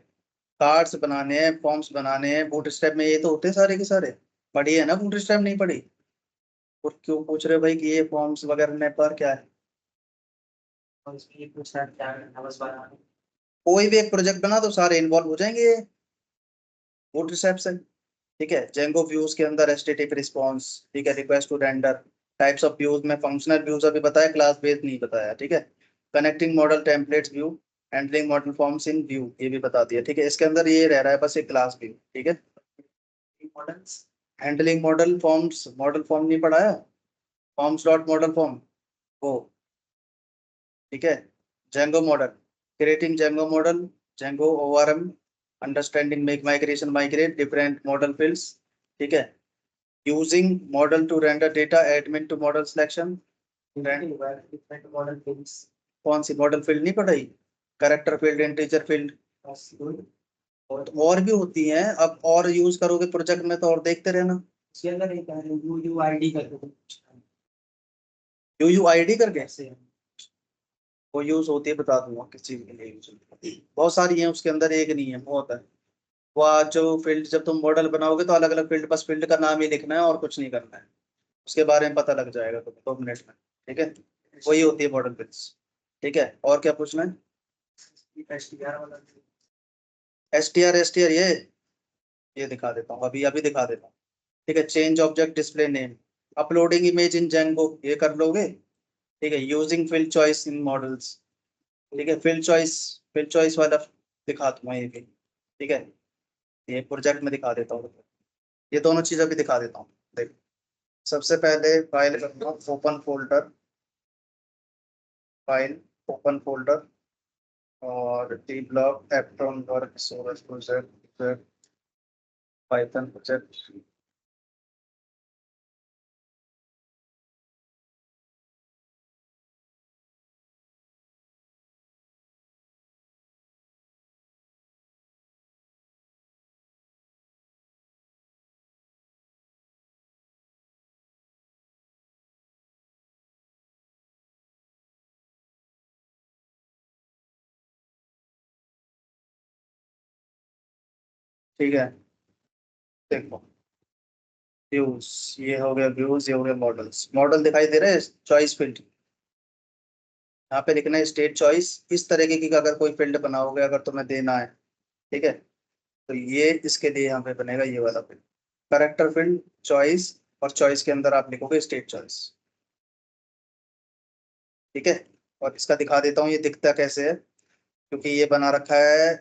A: कार्ड्स बनाने हैं, फॉर्म्स बनाने हैं, बूट स्टेप में ये तो होते हैं सारे के सारे। पढ़ी है ना बूट स्टेप, नहीं पढ़ी? और क्यों पूछ रहे हो भाई कि ये फॉर्म्स वगैरह ने पर क्या है।
B: और इसमें ये पूछना है क्या करना है, बस बनाना।
A: कोई भी एक प्रोजेक्ट बना तो सारे इन्वॉल्व हो जाएंगे बूट स्टेप से। ठीक है, जेंगो व्यूज के अंदर एचटीटीपी रिस्पांस। ठीक है, request to render, types of views में फंक्शनल व्यूज अभी बताया, क्लास बेस्ड नहीं बताया। ठीक है, connecting model templates view, handling model forms in view, ये भी बता दिया। ठीक है, इसके अंदर ये रह रहा है बस एक क्लास व्यू। ठीक है,
B: models.
A: Handling model forms, model form नहीं पढ़ाया, फॉर्म्स डॉट मॉडल फॉर्म वो। ठीक है, Django model, creating Django model, Django ORM, understanding make migration migrate different model fields. ठीक है, using model to render data, admin to model selection।
B: Different model fields.
A: कौन सी model field नहीं पढ़ाई, character field, integer field,
B: बस good.
A: और भी होती हैं। अब और यूज करोगे प्रोजेक्ट में तो और देखते रहना।
B: इसके अंदर एक है यूयूआईडी करके कुछ है।
A: UUID करके
B: कैसे है?
A: वो यूज होती है, बता दूंगा किस चीज के लिए यूज होती है। बहुत सारी है उसके अंदर, एक नहीं है, बहुत है। वो आज जो फील्ड, जब तुम मॉडल बनाओगे तो अलग अलग फील्ड, बस फील्ड का नाम ही लिखना है और कुछ नहीं करना है, उसके बारे में पता लग जाएगा तुम्हें 2 मिनट में। ठीक है, वही होती है मॉडल फील्ड्स। ठीक है, और क्या पूछना है।
B: एसटीआर वाला।
A: एस टी आर ये दिखा देता हूँ, अभी अभी दिखा देता हूँ। ठीक है, change object display name, uploading image in Django, ये कर लोगे। ठीक है, using field choice in models. ठीक है, फील्ड चॉइस वाला दिखा दूंगा ये भी। ठीक है, ये प्रोजेक्ट में दिखा देता हूँ, ये दोनों चीजें भी दिखा देता हूँ। देख, सबसे पहले फाइल करूंगा open folder, file open folder, और डी ब्लॉक एप्टॉन work source project Python project. ठीक है, देखो व्यूज, ये हो गया व्यूज, ये हो गया मॉडल्स। मॉडल दिखाई दे रहे हैं, चॉइस फील्ड यहाँ पे लिखना है स्टेट चॉइस। इस तरीके की अगर कोई फील्ड बनाओगे, अगर तुम्हें देना है, ठीक है, तो ये इसके लिए यहाँ पे बनेगा ये वाला फील्ड, करेक्टर फील्ड चॉइस, और चॉइस के अंदर आप लिखोगे स्टेट चॉइस। ठीक है, और इसका दिखा देता हूँ ये दिखता कैसे है, क्योंकि ये बना रखा है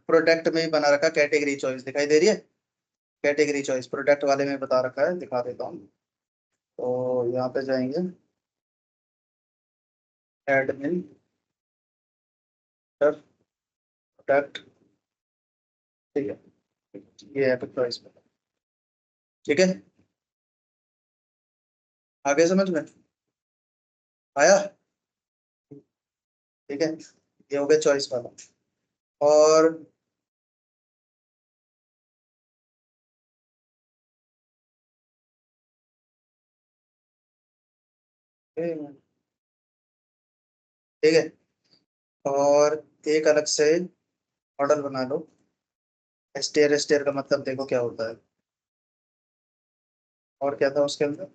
A: प्रोडक्ट में ही बना रखा है, कैटेगरी चॉइस दिखाई दे रही है, कैटेगरी चॉइस प्रोडक्ट वाले में बता रखा है, दिखा देता हूँ। तो यहाँ पे जाएंगे, एडमिन प्रोडक्ट, ठीक है, ये है चॉइस। ठीक है, आगे समझ में आया। ठीक है, ये हो गया चॉइस वाला। और ठीक है, और एक अलग से मॉडल बना लो। एसटीआर, एसटीआर का मतलब देखो क्या होता है, और क्या था उसके अंदर,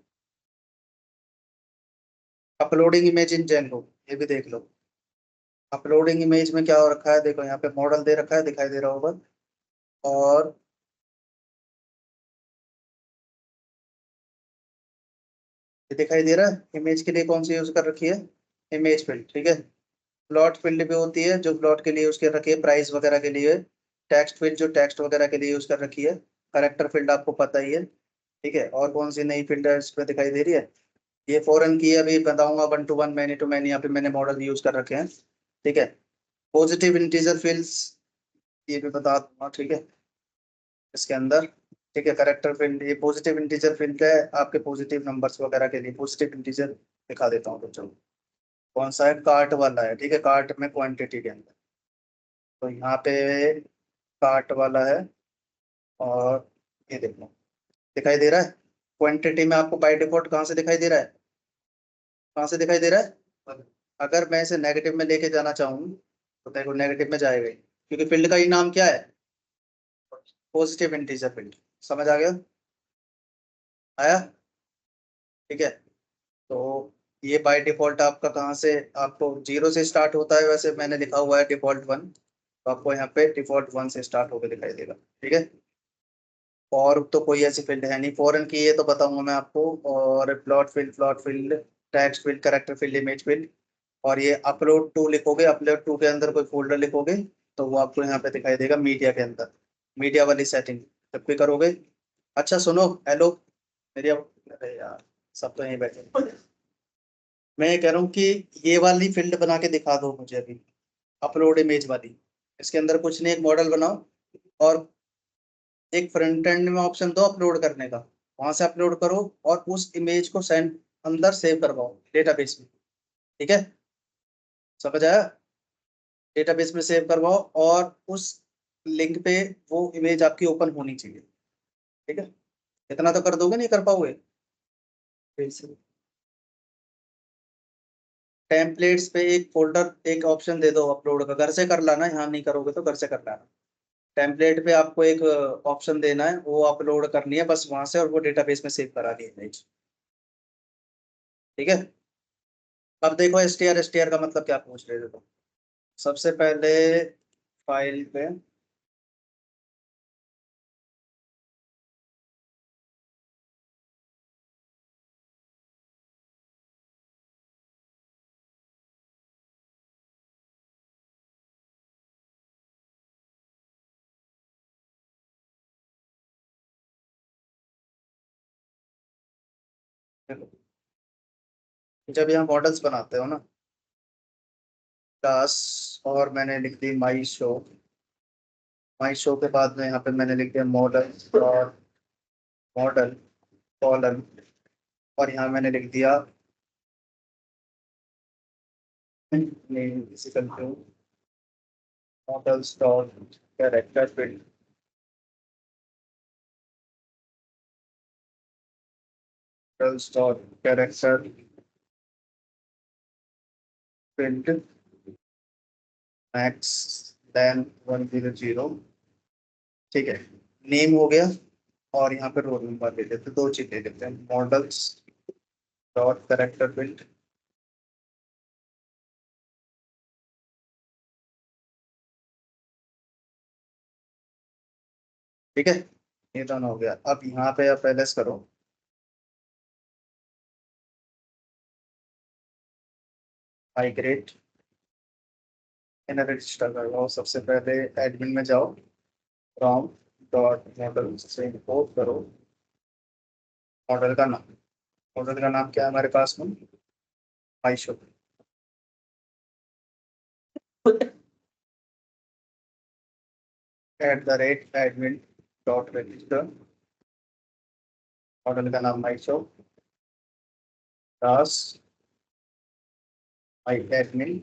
A: अपलोडिंग इमेज इन जेनको, ये भी देख लो। अपलोडिंग इमेज में क्या हो रखा है, देखो यहाँ पे मॉडल दे रखा है, दिखाई दे रहा होगा। और ये दिखाई दे रहा है, इमेज के लिए कौन सी यूज कर रखी है, इमेज फील्ड। ठीक है, प्लॉट फील्ड भी होती है जो प्लॉट के लिए यूज कर रखी है, प्राइस वगैरह के लिए। टेक्स्ट फील्ड जो टेक्स्ट वगैरह के लिए यूज कर रखी है। करेक्टर फील्ड आपको पता ही है। ठीक है, और कौन सी नई फील्ड है इसमें दिखाई दे रही है, ये फॉरेन की है, अभी बताऊंगा, one to one many to many यहाँ पे मैंने मॉडल यूज कर रखे हैं। ठीक है, पॉजिटिव इंटीजर फील्ड्स, ये भी बता दूंगा। ठीक है, इसके अंदर, ठीक है, करेक्टर फील्ड, ये पॉजिटिव इंटीजर फील्ड है आपके पॉजिटिव नंबर्स वगैरह के लिए, पॉजिटिव इंटीजर दिखा देता हूँ तो चलो। कौन सा है, कार्ट वाला है। ठीक है, कार्ट में क्वांटिटी के अंदर, तो यहाँ पे कार्ट वाला है। और ये देखो, दिखाई दे रहा है, क्वांटिटी में आपको बाय डिफॉल्ट कहाँ से दिखाई दे रहा है, कहाँ से दिखाई दे रहा है। अगर मैं इसे नेगेटिव में लेके जाना चाहूँ, तो देखो नेगेटिव में जाएगा ही, क्योंकि फील्ड का ही नाम क्या है, पॉजिटिव इंटीजर फील्ड। समझ आ गया, आया। ठीक है, तो ये बाय डिफॉल्ट आपका कहाँ से, आपको जीरो से स्टार्ट होता है, वैसे मैंने लिखा हुआ है डिफॉल्ट वन, तो आपको यहाँ पे डिफॉल्ट वन से स्टार्ट होकर दिखाई देगा। ठीक है, और तो कोई ऐसी फील्ड है नहीं, फॉरेन की ये तो बताऊंगा मैं आपको। और plot field, text field, character field, image field, और ये अपलोड टू लिखोगे, अपलोड टू के अंदर कोई फोल्डर लिखोगे, तो वो आपको यहाँ पे दिखाई देगा मीडिया के अंदर, मीडिया वाली सेटिंग जब भी करोगे। अच्छा सुनो, हेलो मेरी अरे यार, सब तो यहीं बैठे हैं। मैं ये कह रहा हूँ कि ये वाली फील्ड बना के दिखा दो मुझे अभी, अपलोड इमेज वाली। इसके अंदर कुछ नहीं, एक मॉडल बनाओ, और एक फ्रंट एंड में ऑप्शन दो अपलोड करने का, वहां से अपलोड करो, और उस इमेज को सेंड अंदर सेव करवाओ डेटाबेस में। ठीक है, समझ आया, डेटाबेस में सेव करवाओ, और उस लिंक पे वो इमेज आपकी ओपन होनी चाहिए। ठीक है, इतना तो कर दोगे, नहीं कर पाओगे। टेम्पलेट्स पे एक फोल्डर, एक ऑप्शन दे दो अपलोड का, घर से कर लाना, यहाँ नहीं करोगे तो घर से कर लाना। टेम्पलेट पे आपको एक ऑप्शन देना है, वो अपलोड करनी है बस वहां से, और वो डेटाबेस में सेव करा दी इमेज। ठीक है, अब देखो एसटीआर, एसटीआर का मतलब क्या पूछ रहे थे तुम। सबसे पहले फाइल पे जब यहाँ मॉडल्स बनाते हो ना क्लास, और मैंने लिख दी माई शो। माई शो के बाद में यहाँ पे मैंने लिख दिया मॉडल और मॉडल कॉलन, और यहाँ मैंने लिख दिया name equal to models dot character field. Models dot character field max than 100। ठीक है, नेम हो गया, और यहाँ पे रोल नंबर दे देते, दो चीज दे देते हैं, मॉडल्स डॉट कैरेक्टर फील्ड। ठीक है, ये दोनों हो गया। अब यहाँ पे आप एलएस करो। माइग्रेट इन रजिस्टर करवाओ, सबसे पहले एडमिन में जाओ, फ्रॉम डॉट मॉडल से इंपोर्ट करो मॉडल का नाम। मॉडल का नाम क्या है हमारे पास में, my show. @ Admin dot register, model का नाम माईशो, क्लास माई एडमिन।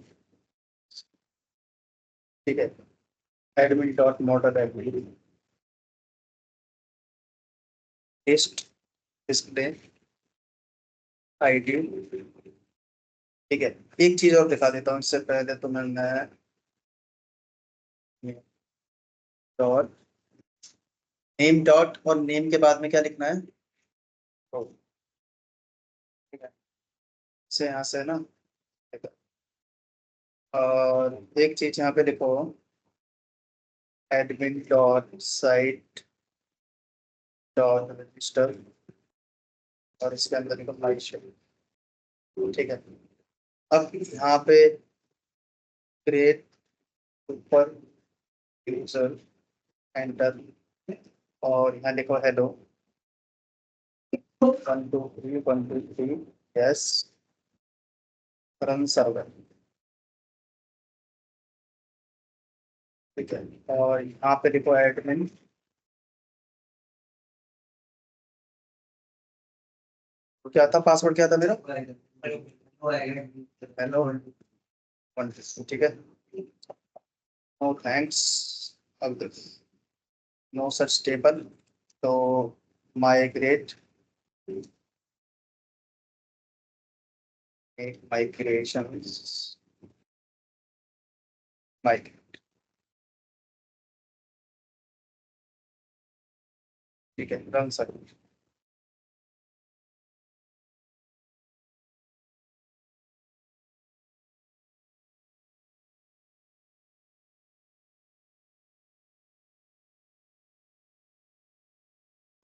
A: ठीक है, admin dot model admin test display ID. ठीक है, एक चीज और दिखा देता हूँ इससे पहले, तो मैंने डॉट नेम डॉट, और नेम के बाद में क्या लिखना है, तो ठीक है, से यहाँ से ना, ठीक है। और एक चीज यहाँ पे लिखो, admin dot site dot register, और इसके अंदर लिखो माई शो। ठीक है, अब यहाँ पे क्रिएट ऊपर यूजर एंटर, और यहाँ लिखो हेलो 1 2 3 1 2 3 यस रन सर्वर। ठीक है, और यहाँ पे लिखो एडमिन, तो क्या था पासवर्ड, क्या था मेरा, हेलो 1 2। ठीक है, नो थैंक्स, अब नो सच टेबल, तो माइग्रेट माइग्रेशन माइग्रेट। ठीक है, रन सर्वर।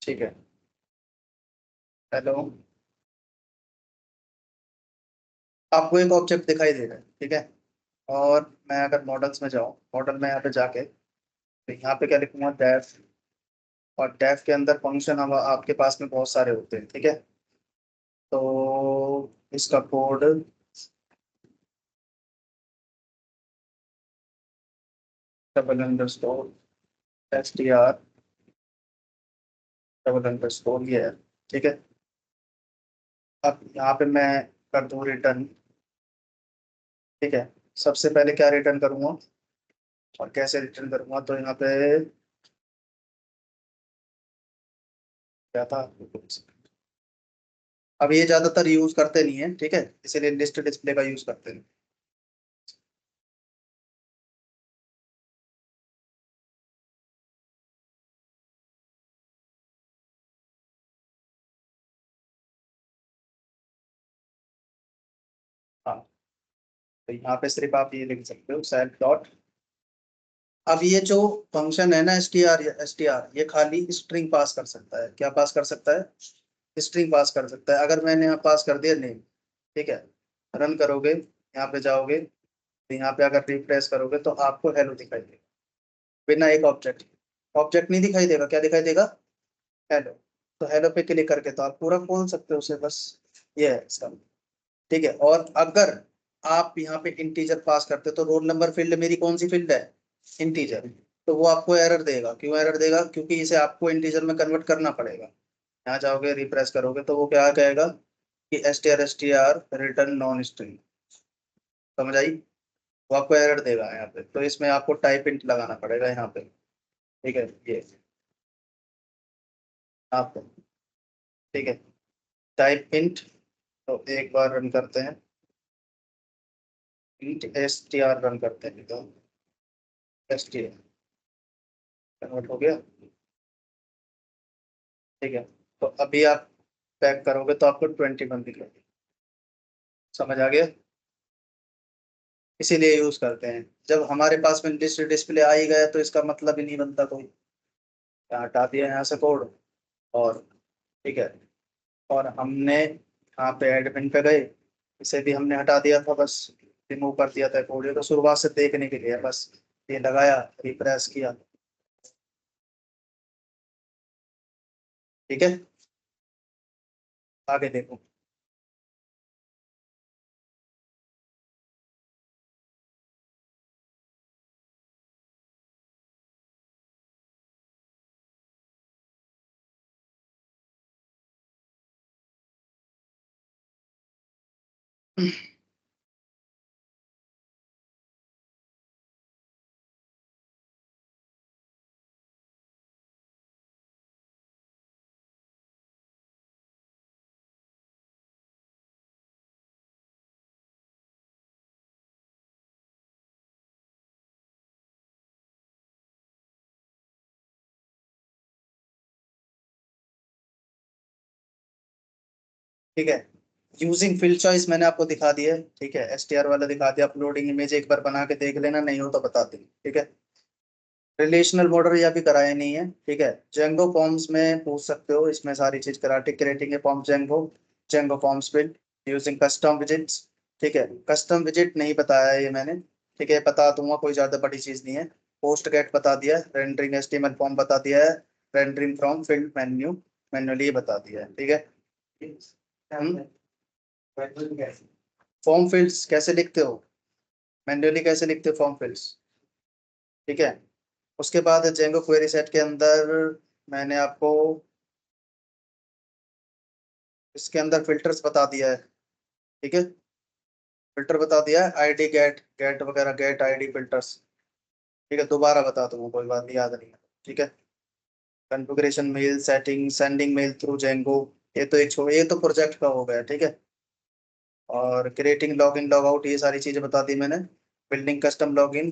A: ठीक है, हेलो, आपको एक ऑब्जेक्ट दिखाई दे रहा है, ठीक है। और मैं अगर मॉडल्स में जाऊँ, मॉडल में यहाँ पे जाके, तो यहाँ पे क्या लिखूंगा, डेफ, और डेफ के अंदर फंक्शन अब आपके पास में बहुत सारे होते हैं, ठीक है। तो इसका कोड $str ये है, ठीक है। अब यहाँ पे मैं कर दूँ रिटर्न। ठीक है, सबसे पहले क्या रिटर्न करूंगा और कैसे रिटर्न करूंगा, तो यहाँ पे क्या था, अब ये ज्यादातर यूज करते नहीं है, ठीक है, इसीलिए लिस्ट डिस्प्ले का यूज करते हैं। हाँ, तो यहाँ पे सिर्फ आप ये लिख सकते हो सेल्फ डॉट। अब ये जो फंक्शन है ना एस टी आर ये खाली स्ट्रिंग पास कर सकता है, क्या पास कर सकता है, स्ट्रिंग पास कर सकता है। अगर मैंने यहाँ पास कर दिया नेम, ठीक है, रन करोगे, यहाँ पे जाओगे, तो यहाँ पे अगर रिफ्रेश करोगे तो आपको हेलो दिखाई देगा, बिना एक ऑब्जेक्ट, ऑब्जेक्ट नहीं दिखाई देगा, क्या दिखाई देगा, हेलो। तो हेलो पे क्लिक करके तो आप पूरा खोल सकते हो उसे बस। ये है इसका, ठीक है। और अगर आप यहाँ पे इंटीजर पास करते हो तो रोल नंबर फील्ड मेरी कौन सी फील्ड है, इंटीजर, तो वो आपको एरर देगा। क्यों एरर देगा, क्योंकि इसे आपको इंटीजर में कन्वर्ट करना पड़ेगा। यहाँ जाओगे रिप्रेस करोगे तो वो क्या कहेगा कि S T R return non string, समझ आई, वो आपको एरर देगा यहाँ पे। तो इसमें आपको टाइप इंट लगाना पड़ेगा यहाँ पे, ठीक है, ये आपको, ठीक है, टाइप इंट। तो एक बार रन करते हैं, int S T R run करते हैं, तो एस टी आर कन्वर्ट हो गया, ठीक है। तो अभी आप पैक करोगे तो आपको 21 दिखेगा, समझ आ गया। इसीलिए यूज करते हैं। जब हमारे पास में लिस्ट डिस्प्ले आ ही गया तो इसका मतलब ही नहीं बनता कोई। यहाँ हटा दिया यहाँ से कोड, और ठीक है, और हमने यहाँ पे एडमिन पे गए, इसे भी हमने हटा दिया था, बस रिमूव कर दिया था कोड। ये तो शुरुआत से देखने के लिए है, बस ये लगाया, रिप्रेस किया, ठीक है। आगे देखो। ठीक है, यूजिंग फील्ड चॉइस मैंने आपको दिखा दिया है, ठीक है, एस टी आर वाला दिखा दिया। अपलोडिंग इमेज एक बार बना के देख लेना, नहीं हो तो बता दें, ठीक है। रिलेशनल मॉडल या भी कराए नहीं है, ठीक है। जेंगो फॉर्म्स में पूछ सकते हो, इसमें सारी चीज karate, creating a form Django, Django forms build using custom visits, ठीक है। कस्टम विजिट नहीं बताया ये मैंने, ठीक है, बता दूंगा, कोई ज्यादा बड़ी चीज नहीं है। पोस्ट गेट बता दिया, रेंडरिंग एचटीएमएल फॉर्म बता दिया है, rendering from field menu manually बता दिया है, ठीक है। फॉर्म फील्ड्स कैसे लिखते हो, मैन्युअली कैसे लिखते हो फॉर्म फील्ड्स, ठीक है। उसके बाद जेंगो क्वेरी सेट के अंदर मैंने आपको इसके अंदर फिल्टर्स बता दिया है, ठीक है। फिल्टर बता दिया है, आईडी गेट, गेट वगैरह, गेट आईडी फिल्टर्स, ठीक है। दोबारा बता दूंगा, कोई बात नहीं, याद नहीं है, ठीक है। Configuration mail setting, sending mail through Django, ये तो एक छोड़, ये तो प्रोजेक्ट का हो गया, ठीक है। और क्रिएटिंग लॉगिन लॉग आउट, ये सारी चीजें बता दी मैंने। बिल्डिंग कस्टम लॉगिन,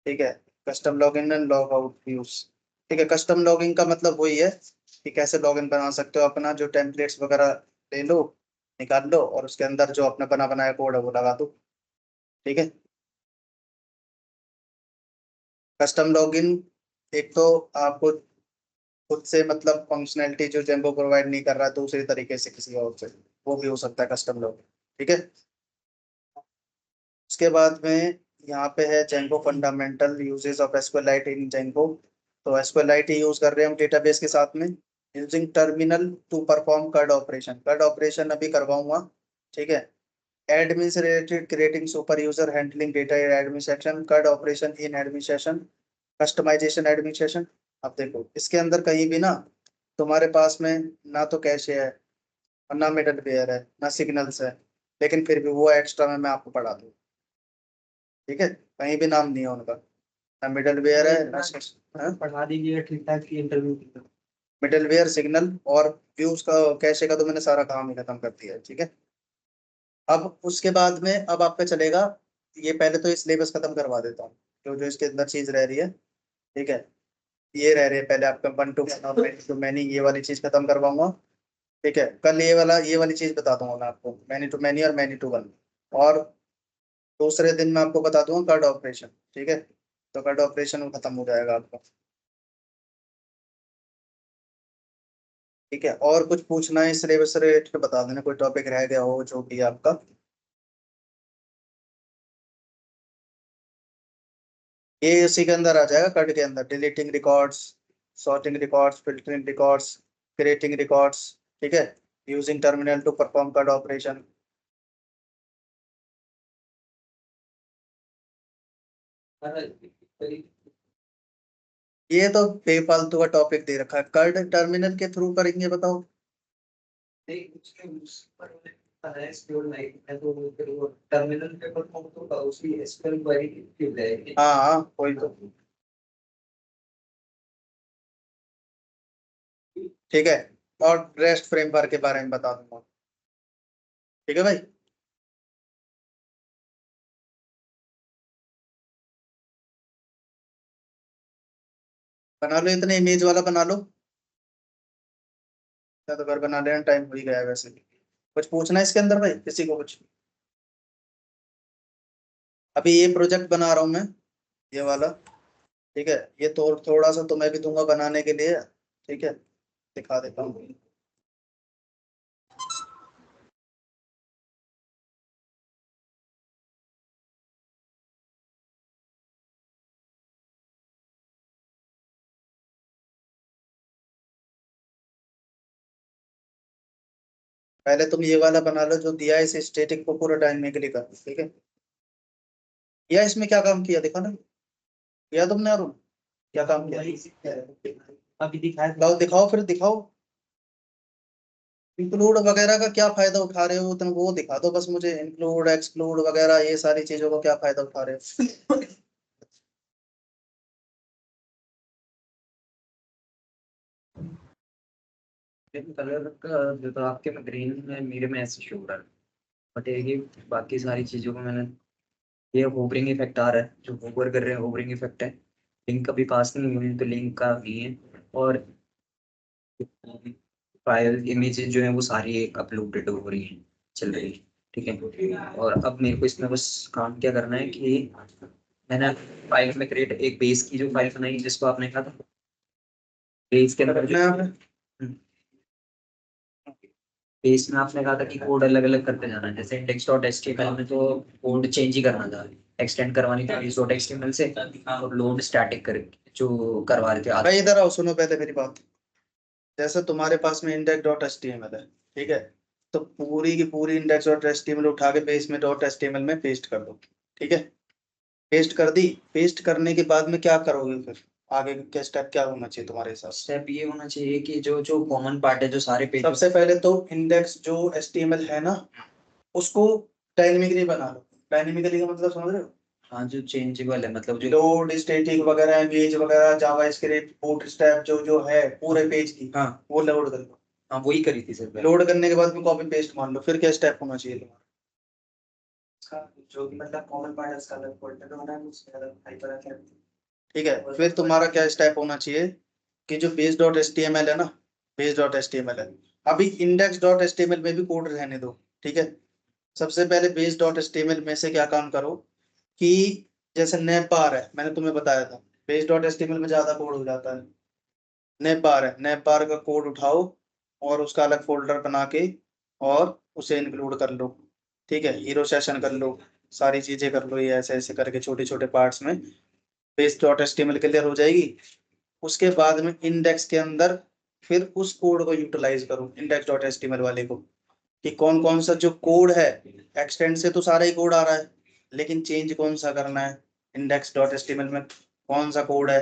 A: ठीक है, custom login and log out views, ठीक है। कस्टम लॉगिन का मतलब वही है कि कैसे लॉगिन बना सकते हो अपना, जो टेम्पलेट्स वगैरह ले लो, निकाल लो, और उसके अंदर जो अपना बना बनाया कोड है वो लगा दो, ठीक है। कस्टम लॉगिन, एक तो आपको खुद से मतलब फंक्शनैलिटी जो जेंगो प्रोवाइड नहीं कर रहा है दूसरे तरीके से किसी और से, वो भी हो सकता है कस्टम लॉगिन, ठीक है। उसके बाद में यहाँ पे है Django fundamental uses of SQLite in Django. तो एसक्यूएलआइट ही यूज कर रहे हैं हम डेटाबेस के साथ में। यूजिंग टर्मिनल टू परफॉर्म कड ऑपरेशन, कड ऑपरेशन अभी करवाऊंगा, ठीक है। एडमिन से related, creating super user, handling data administration, कड operation in administration, customization administration. अब देखो इसके अंदर कहीं भी ना तुम्हारे पास में ना तो कैशे है, और ना मिडल वेयर है, ना सिग्नल्स है, लेकिन फिर भी वो एक्स्ट्रा में मैं आपको पढ़ा दूँ, ठीक है। कहीं भी नाम नहीं है उनका, ना मिडल वेयर है ना,
B: पढ़ा दीजिए ठीक ठाक की इंटरव्यू की तरह।
A: मिडल वेयर, सिग्नल और व्यूज का, कैशे का तो मैंने सारा काम ही खत्म कर दिया है, ठीक है। अब उसके बाद में अब आप पे चलेगा, ये पहले तो सिलेबस खत्म करवा देता हूँ, जो जो इसके अंदर चीज रह रही है, ठीक है। ये रह रही है, पहले आपका वन टू वन और मैनी टू मैनी, ये वाली चीज खत्म करवाऊंगा, ठीक है। कल ये वाली चीज बता दूंगा मैं आपको, मैनी टू मैनी और मैनी टू वन। और दूसरे दिन मैं आपको बता दूंगा कट ऑपरेशन, ठीक है। तो कट ऑपरेशन खत्म हो जाएगा आपका, ठीक है। और कुछ पूछना है सिलेबस से रिलेटेड बता देना, कोई टॉपिक रह गया हो जो भी आपका। ये उसी के अंदर आ जाएगा, कट के अंदर, deleting records, sorting records, filtering records, creating records, ठीक है। Using terminal to perform card operation. ये तो बेफालतू का टॉपिक दे रखा है, कार्ड टर्मिनल के थ्रू करेंगे बताओ।
B: टर्मिनल पे परफॉर्म होगा उसकी एसक्यूएल क्वेरी क्यों है?
A: हाँ हाँ कोई तो, ठीक है। और रेस्ट फ्रेमवर्क के बारे में बता दूंगा, ठीक है भाई। बना लो, इतने इमेज वाला बना लो। या तो घर बना लेना, टाइम हो ही गया है वैसे भी। कुछ पूछना है इसके अंदर भाई किसी को कुछ? अभी ये प्रोजेक्ट बना रहा हूँ मैं, ये वाला, ठीक है। ये तो थोड़ा सा तो मैं भी दूंगा बनाने के लिए, ठीक है। दिखा देता हूँ। पहले तुम ये वाला बना लो जो दिया है, इस स्टैटिक को पूरा डायनेमिकली कर, ठीक है। या इसमें क्या काम किया दिखा ना, किया तुमने अरुण? क्या काम किया?
B: अभी दिखाया
A: लाओ दिखाओ, फिर दिखाओ। इंक्लूड वगैरह का क्या फायदा उठा रहे हो तुम, वो दिखा दो बस मुझे। इंक्लूड एक्सक्लूड वगैरह ये सारी चीजों का क्या फायदा उठा रहे हो?
B: कलर का जो तो आपके में ग्रीन है, मेरे में ऐसे शो हो रहा है। बट ये बाकी सारी चीजों को मैंने, ये होवरिंग इफेक्ट आ रहा है, जो होवर कर रहे हैं होवरिंग इफेक्ट है। लिंक कभी पास नहीं हुई तो लिंक का नहीं है। और फाइल इमेजेस जो है वो सारी एक अपलोडेड हो रही है, चल रही है, ठीक है। और अब मेरे को इसमें बस काम क्या करना है कि मैंने फाइल में क्रिएट एक बेस की जो फाइल बनाई जिसको आपने कहा था बेस के अंदर जो बेस में आपने कहा था कि कोड अलग अलग करते जाना है। जैसे इंडेक्स डॉट एचटीएमएल में तो कोड चेंज ही करना था, एक्सटेंड करवानी थी बेस डॉट एचटीएमएल से, और लोड स्टैटिक कर जो करवा रहे थे
A: भाई इधर आओ, सुनो पहले मेरी बात। जैसे तुम्हारे पास में index dot H T M L है, ठीक है। तो पूरी की पूरी index dot H T M L उठा के बेस में dot H T M L में पेस्ट कर दो, ठीक है। पेस्ट कर दी। पेस्ट करने के बाद में क्या करोगे फिर? आगे का स्टेप क्या होना चाहिए तुम्हारे हिसाब से?
B: स्टेप ये होना चाहिए कि जो जो कॉमन पार्ट है जो सारे पेज,
A: सबसे पहले तो इंडेक्स जो एच टी एम एल है ना, उसको डायनेमिकली बना लो। डायनेमिकली का मतलब समझ रहे हो?
B: हाँ जो चेंजेबल है, मतलब जो
A: लोड स्टैटिक वगैरह, इमेज वगैरह, जावास्क्रिप्ट, बूटस्ट्रैप जो जो है पूरे पेज की,
B: हाँ
A: वो लोड कर लो।
B: हाँ वही करी थी सर पहले।
A: लोड करने के बाद में कॉपी पेस्ट मान लो, फिर क्या स्टेप होना चाहिए तुम्हारा?
B: उसका जो भी मतलब कॉमन पार्ट है उसका अलग फोल्डर में बनाना है, उसमें अलग टाइप रखना है।
A: ठीक है, फिर तुम्हारा क्या स्टेप होना चाहिए कि जो base dot H T M L है ना, base dot H T M L है, अभी index dot H T M L में भी कोड रहने दो, ठीक है। सबसे पहले base dot H T M L में से क्या काम करो कि जैसे नेप बार है, मैंने तुम्हें बताया था base dot H T M L में ज्यादा कोड हो जाता है। नेप बार है, नेप बार का कोड उठाओ और उसका अलग फोल्डर बना के और उसे इंक्लूड कर लो, ठीक है। हीरो सेशन कर लो, सारी चीजें कर लो, ये ऐसे ऐसे करके छोटे छोटे पार्ट्स में base dot H T M L clear हो जाएगी। उसके बाद में इंडेक्स के अंदर फिर उस कोड को यूटिलाइज करो, index dot H T M L वाले को, कि कौन कौन सा जो कोड है, एक्सटेंड से तो सारा ही कोड आ रहा है, लेकिन चेंज कौन सा करना है index dot H T M L में, कौन सा कोड है।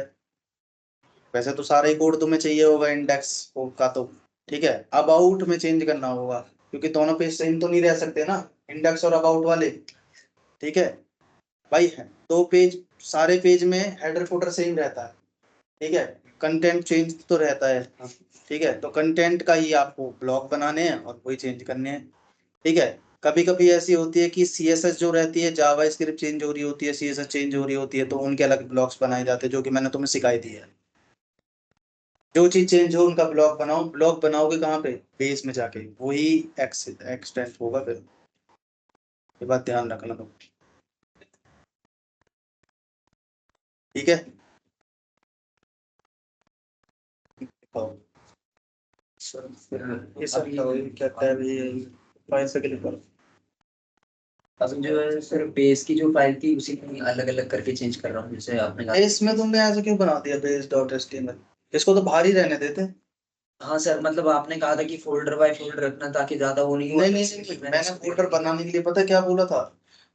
A: वैसे तो सारा ही कोड तुम्हें चाहिए होगा इंडेक्स कोड का तो, ठीक है। अबाउट में चेंज करना होगा, क्योंकि दोनों पेज सेम तो नहीं रह सकते ना, इंडेक्स और अबाउट वाले, ठीक है भाई। है दो पेज, सारे पेज में हेडर फुटर सेम रहता है, ठीक है। कंटेंट चेंज तो रहता है, ठीक है। तो कंटेंट का ही आपको ब्लॉक बनाने हैं और वही चेंज करने हैं, ठीक है। कभी कभी ऐसी होती है कि सीएसएस जो रहती है, जावा स्क्रिप्ट चेंज हो रही होती है, सीएसएस चेंज हो रही होती है, तो उनके अलग ब्लॉक्स बनाए जाते हैं, जो कि मैंने तुम्हें सिखाई दी है। जो चीज चेंज हो उनका ब्लॉक बनाओ। ब्लॉक बनाओगे कहाँ पे? बेस में जाके, वही एक्सटेंट होगा फिर। ये बात ध्यान रखना तुम, ठीक है। और ये सब क्या क्या है भी, फाइल से क्लिक करो।
B: अब जो है सिर्फ बेस की जो फाइल थी उसी को अलग अलग करके चेंज कर रहा हूँ, जैसे आपने कहा।
A: इसमें तुमने ऐसा क्यों बना दिया base dot H T M L? इसको तो बाहर ही रहने देते।
B: हाँ सर, मतलब आपने कहा था कि फोल्डर बाय फोल्डर रखना ताकि ज्यादा वो नहीं हो।
A: नहीं, मैंने फोल्डर बनाने के लिए पता क्या बोला था,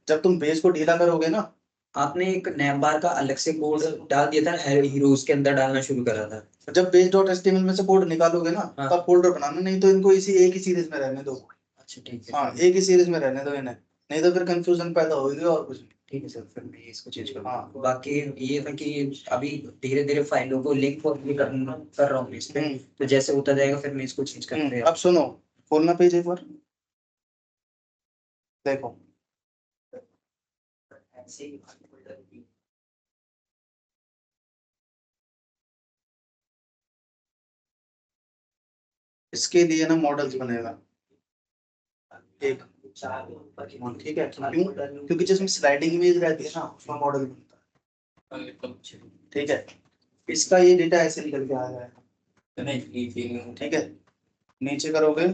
A: जब तुम पेज को ढीला करोगे ना,
B: आपने एक नैम बार का अलग से कोड डाल दिया था ना, हीरोज के अंदर डालना शुरू करा था।
A: जब पेज डॉट एचटीएमएल में से कोड निकालोगे ना,
B: हाँ।
A: तब फोल्डर बनाना, नहीं तो इनको इसी एक ही सीरीज में रहने दो।
B: अच्छा ठीक है।
A: हाँ, एक ही सीरीज में रहने दो इन्हें, नहीं तो फिर कंफ्यूजन पैदा होगी और कुछ नहीं।
B: ठीक है सर, फिर मैं इसको चेंज करूँगा।
A: हाँ।
B: बाकी ये था कि अभी धीरे धीरे फाइलों को लिंक और भी कर रहा हूँ इस पे, तो जैसे होता जाएगा फिर मैं इसको चेंज करते हैं।
A: अब सुनो, खोलना पेज एक बार, देखो।
B: ऐसे ही
A: इसके लिए ना मॉडल्स बनेगा एक, ठीक है, क्यों? क्योंकि जिसमें स्लाइडिंग इमेज रहती है ना, उसमें मॉडल बनता है, ठीक है। इसका ये डेटा ऐसे निकल के आ जाएगा, ठीक है। नीचे करोगे,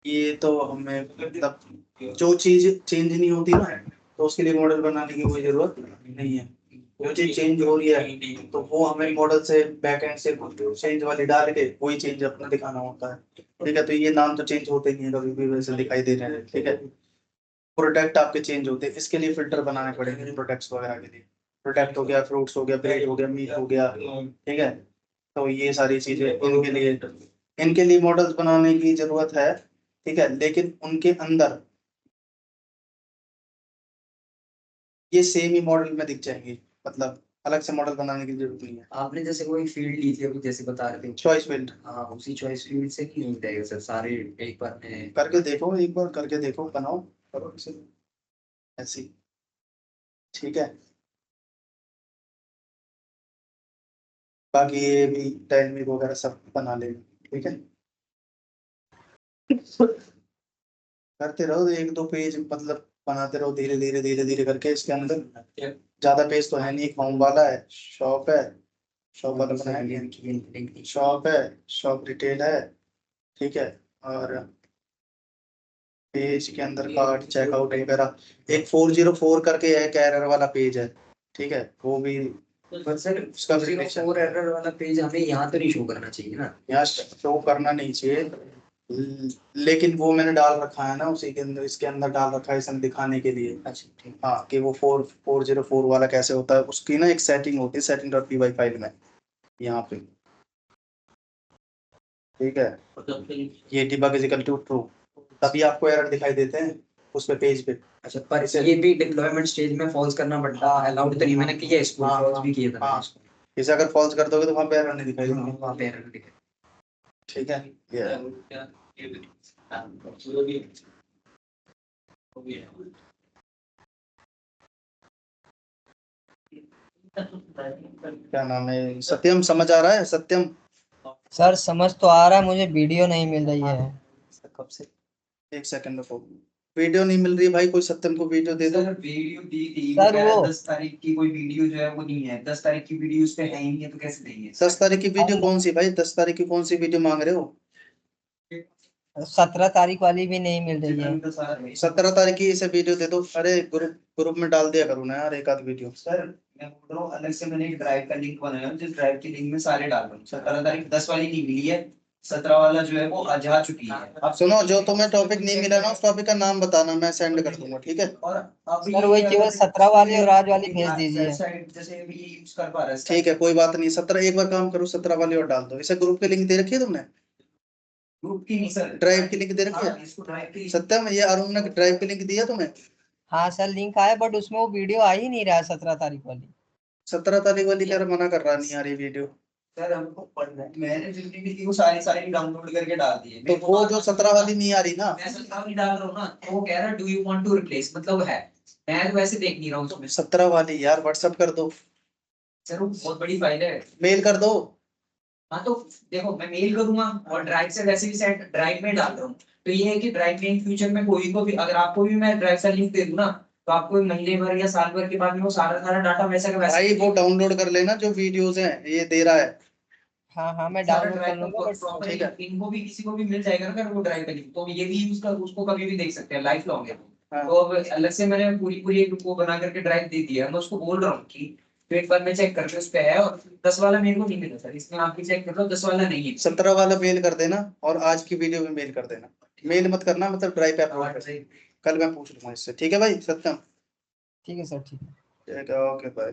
A: ये तो हमें मतलब जो चीज चेंज नहीं होती ना, तो उसके लिए मॉडल बनाने की कोई जरूरत नहीं है। जो चीज चेंज हो रही है तो वो हमें मॉडल से बैकएंड से चेंज वाली डाल के वही चेंज अपना दिखाना होता है, ठीक है। तो ये नाम तो चेंज होते नहीं है, कभी भी वैसे दिखाई दे रहे हैं, ठीक है। प्रोडक्ट आपके चेंज होते हैं, इसके लिए फिल्टर बनाने पड़ेंगे प्रोडक्ट्स वगैरह के लिए। प्रोडक्ट हो गया, फ्रूट्स हो गया, ब्रेड हो गया, मीट हो गया, ठीक है। तो ये सारी चीजें इनके लिए मॉडल्स बनाने की जरूरत है, ठीक है। लेकिन उनके अंदर ये सेम ही मॉडल में दिख जाएंगे, मतलब अलग से मॉडल बनाने की जरूरत नहीं है।
B: आपने जैसे कोई फील्ड ली थी अभी, जैसे बता रहे थे
A: चॉइस फील्ड,
B: हाँ, उसी चॉइस फील्ड से नहीं मिलेगा सर सारे एक बार में।
A: करके देखो, एक बार करके देखो, बनाओ, करो इसे ऐसे ही, ठीक है। बाकी ये भी डायनेमिक वगैरह सब बना लेंगे, ठीक है। करते रहो, एक दो पेज मतलब बनाते रहो, धीरे धीरे धीरे धीरे करके। इसके अंदर ज्यादा पेज तो है नहीं, एक होम वाला है, शॉप है, शॉप वाला बनाएंगे, शॉप है, शॉप रिटेल है, ठीक है। और पेज के अंदर कार्ड चेकआउट वगैरह, एक 404 करके एक एरर वाला पेज है, ठीक है, वो भी।
B: पर सर
A: उसका भी
B: 404 एरर वाला पेज हमें यहाँ तो नहीं शो करना चाहिए ना।
A: यहाँ शो करना नहीं चाहिए, लेकिन वो मैंने डाल रखा है ना उसी के अंदर, इसके अंदर डाल रखा है इसमें दिखाने के लिए।
B: अच्छा ठीक।
A: हाँ, कि वो 404 वाला कैसे होता है, उसकी ना एक सेटिंग होती है, setting dot p y file में, यहाँ पे, ठीक है। ये debug is equal to true, तभी आपको एरर दिखाई देते हैं उस पे पेज पे।
B: अच्छा, पर ये भी डिप्लॉयमेंट स्टेज में फॉल्स करना पड़ता है, अलाउड तो नहीं मैंने किया इसको, फॉल्स भी किया था मैंने इसको।
A: इसे अगर फॉल्स कर दोगे तो वहाँ पे एरर नहीं दिखाई देगी,
B: वहाँ पे एरर दिखे।
A: ठीक है। क्या नाम है, सत्यम समझ आ रहा है, सत्यम?
C: सर समझ तो आ रहा है, मुझे वीडियो नहीं मिल रही है।
A: कब से? एक सेकंड रुको, वीडियो नहीं मिल रही भाई, कोई सत्यम को वीडियो दे दो।
B: वीडियो दी थी
C: सर
B: कह रहा है
C: वो
B: 10 तारीख की कोई वीडियो जो है वो नहीं है, 10 तारीख की वीडियो उस पे है ही नहीं है, तो कैसे देंगे?
A: 10 तारीख की वीडियो कौन सी भाई, 10 तारीख की कौन सी वीडियो मांग रहे हो?
C: 17 तारीख वाली भी नहीं मिल रही है।
A: 17 तारीख की इसे वीडियो दे दो, अरे ग्रुप ग्रुप में डाल दिया करो ना यार, एक आध वीडियो।
B: सर मैं बोल रहा हूँ अलग से मैंने एक ड्राइव का लिंक बनाया, जिस ड्राइव के लिंक में सारे डाल रहा हूँ। 17 तारीख 10 वाली नहीं मिली है, 17 वाला जो है वो जा चुकी है।
A: अब सुनो, जो तुम्हें टॉपिक नहीं मिला ना, उस टॉपिक का नाम बताना, मैं सेंड कर दूंगा, ठीक है।
B: और अब
C: सर वही केवल 17 वाली और आज वाली भेज दीजिए।
B: वेबसाइट जैसे अभी यूज कर पा रहा है।
A: ठीक है, कोई बात नहीं, 17 एक बार काम करो, 17 वाली और डाल दो। इसे ग्रुप के लिंक दे रखी है तुमने?
B: ग्रुप की नहीं सर,
A: ड्राइव की लिंक दे रखी है?
B: इसको ड्राइव की।
A: सत्यम, ये अरुण ने ड्राइव की लिंक दिया तुम्हें?
C: हाँ सर लिंक आया, बट उसमें वो वीडियो आ ही नहीं रहा है 17 तारीख वाली।
A: 17 तारीख वाली क्या मना कर रहा, नहीं आ रही वीडियो?
B: सर हमको पढ़ना है, मैंने जितनी भी थी वो सारी सारी डाउनलोड करके डाल दी है।
A: तो वो जो 17 वाली नहीं आ रही ना,
B: मैं 17 वाली डाल रहा हूँ ना, तो वो कह रहा है do you want to replace, मतलब है मैं तो वैसे देख नहीं रहा हूँ उसमें।
A: 17 वाली यार व्हाट्सएप कर दो,
B: सर वो बहुत बड़ी फाइल है।
A: मेल कर दो।
B: हाँ तो देखो मैं मेल करूंगा और ड्राइव से वैसे भी सेट ड्राइव में डाल रहा हूँ, तो ये है कि ड्राइव में इन फ्यूचर में कोई को भी अगर आपको भी मैं ड्राइव का लिंक दे दूं ना, तो आपको महीने भर या साल भर के बाद में वो सारा सारा डाटा वैसा का वैसा
A: भाई वो डाउनलोड कर लेना जो वीडियोस हैं, ये दे रहा है।
C: हाँ हाँ मैं
B: सारा
C: डाउनलोड कर
B: ड्राइव
C: लूंगा,
B: का
C: बट
B: प्रॉपर
A: ठीक है।
B: इनको भी किसी को भी मिल जाएगा ना अगर वो ड्राइव का लिंक, तो ये भी यूज कर उसको कभी भी देख सकते हैं, लाइफ लॉन्ग है।
A: हाँ।
B: तो अब अलग से मैंने पूरी पूरी एक वो बना करके ड्राइव दे दिया है, मैं उसको बोल रहा हूँ कि तो एक बार मैं चेक करके उस पे है, और 10 वाला मेरे को नहीं मिला सर, इसमें आप भी चेक कर लो, 10 वाला नहीं है।
A: 17 वाला मेल कर देना और आज की वीडियो में मेल कर देना। मेल मत करना, मतलब ड्राइव पे अपलोड कर देना। कल मैं पूछ लूंगा इससे। ठीक है भाई सत्यम?
C: ठीक है सर, ठीक है।
A: ठीक है, ओके बाय।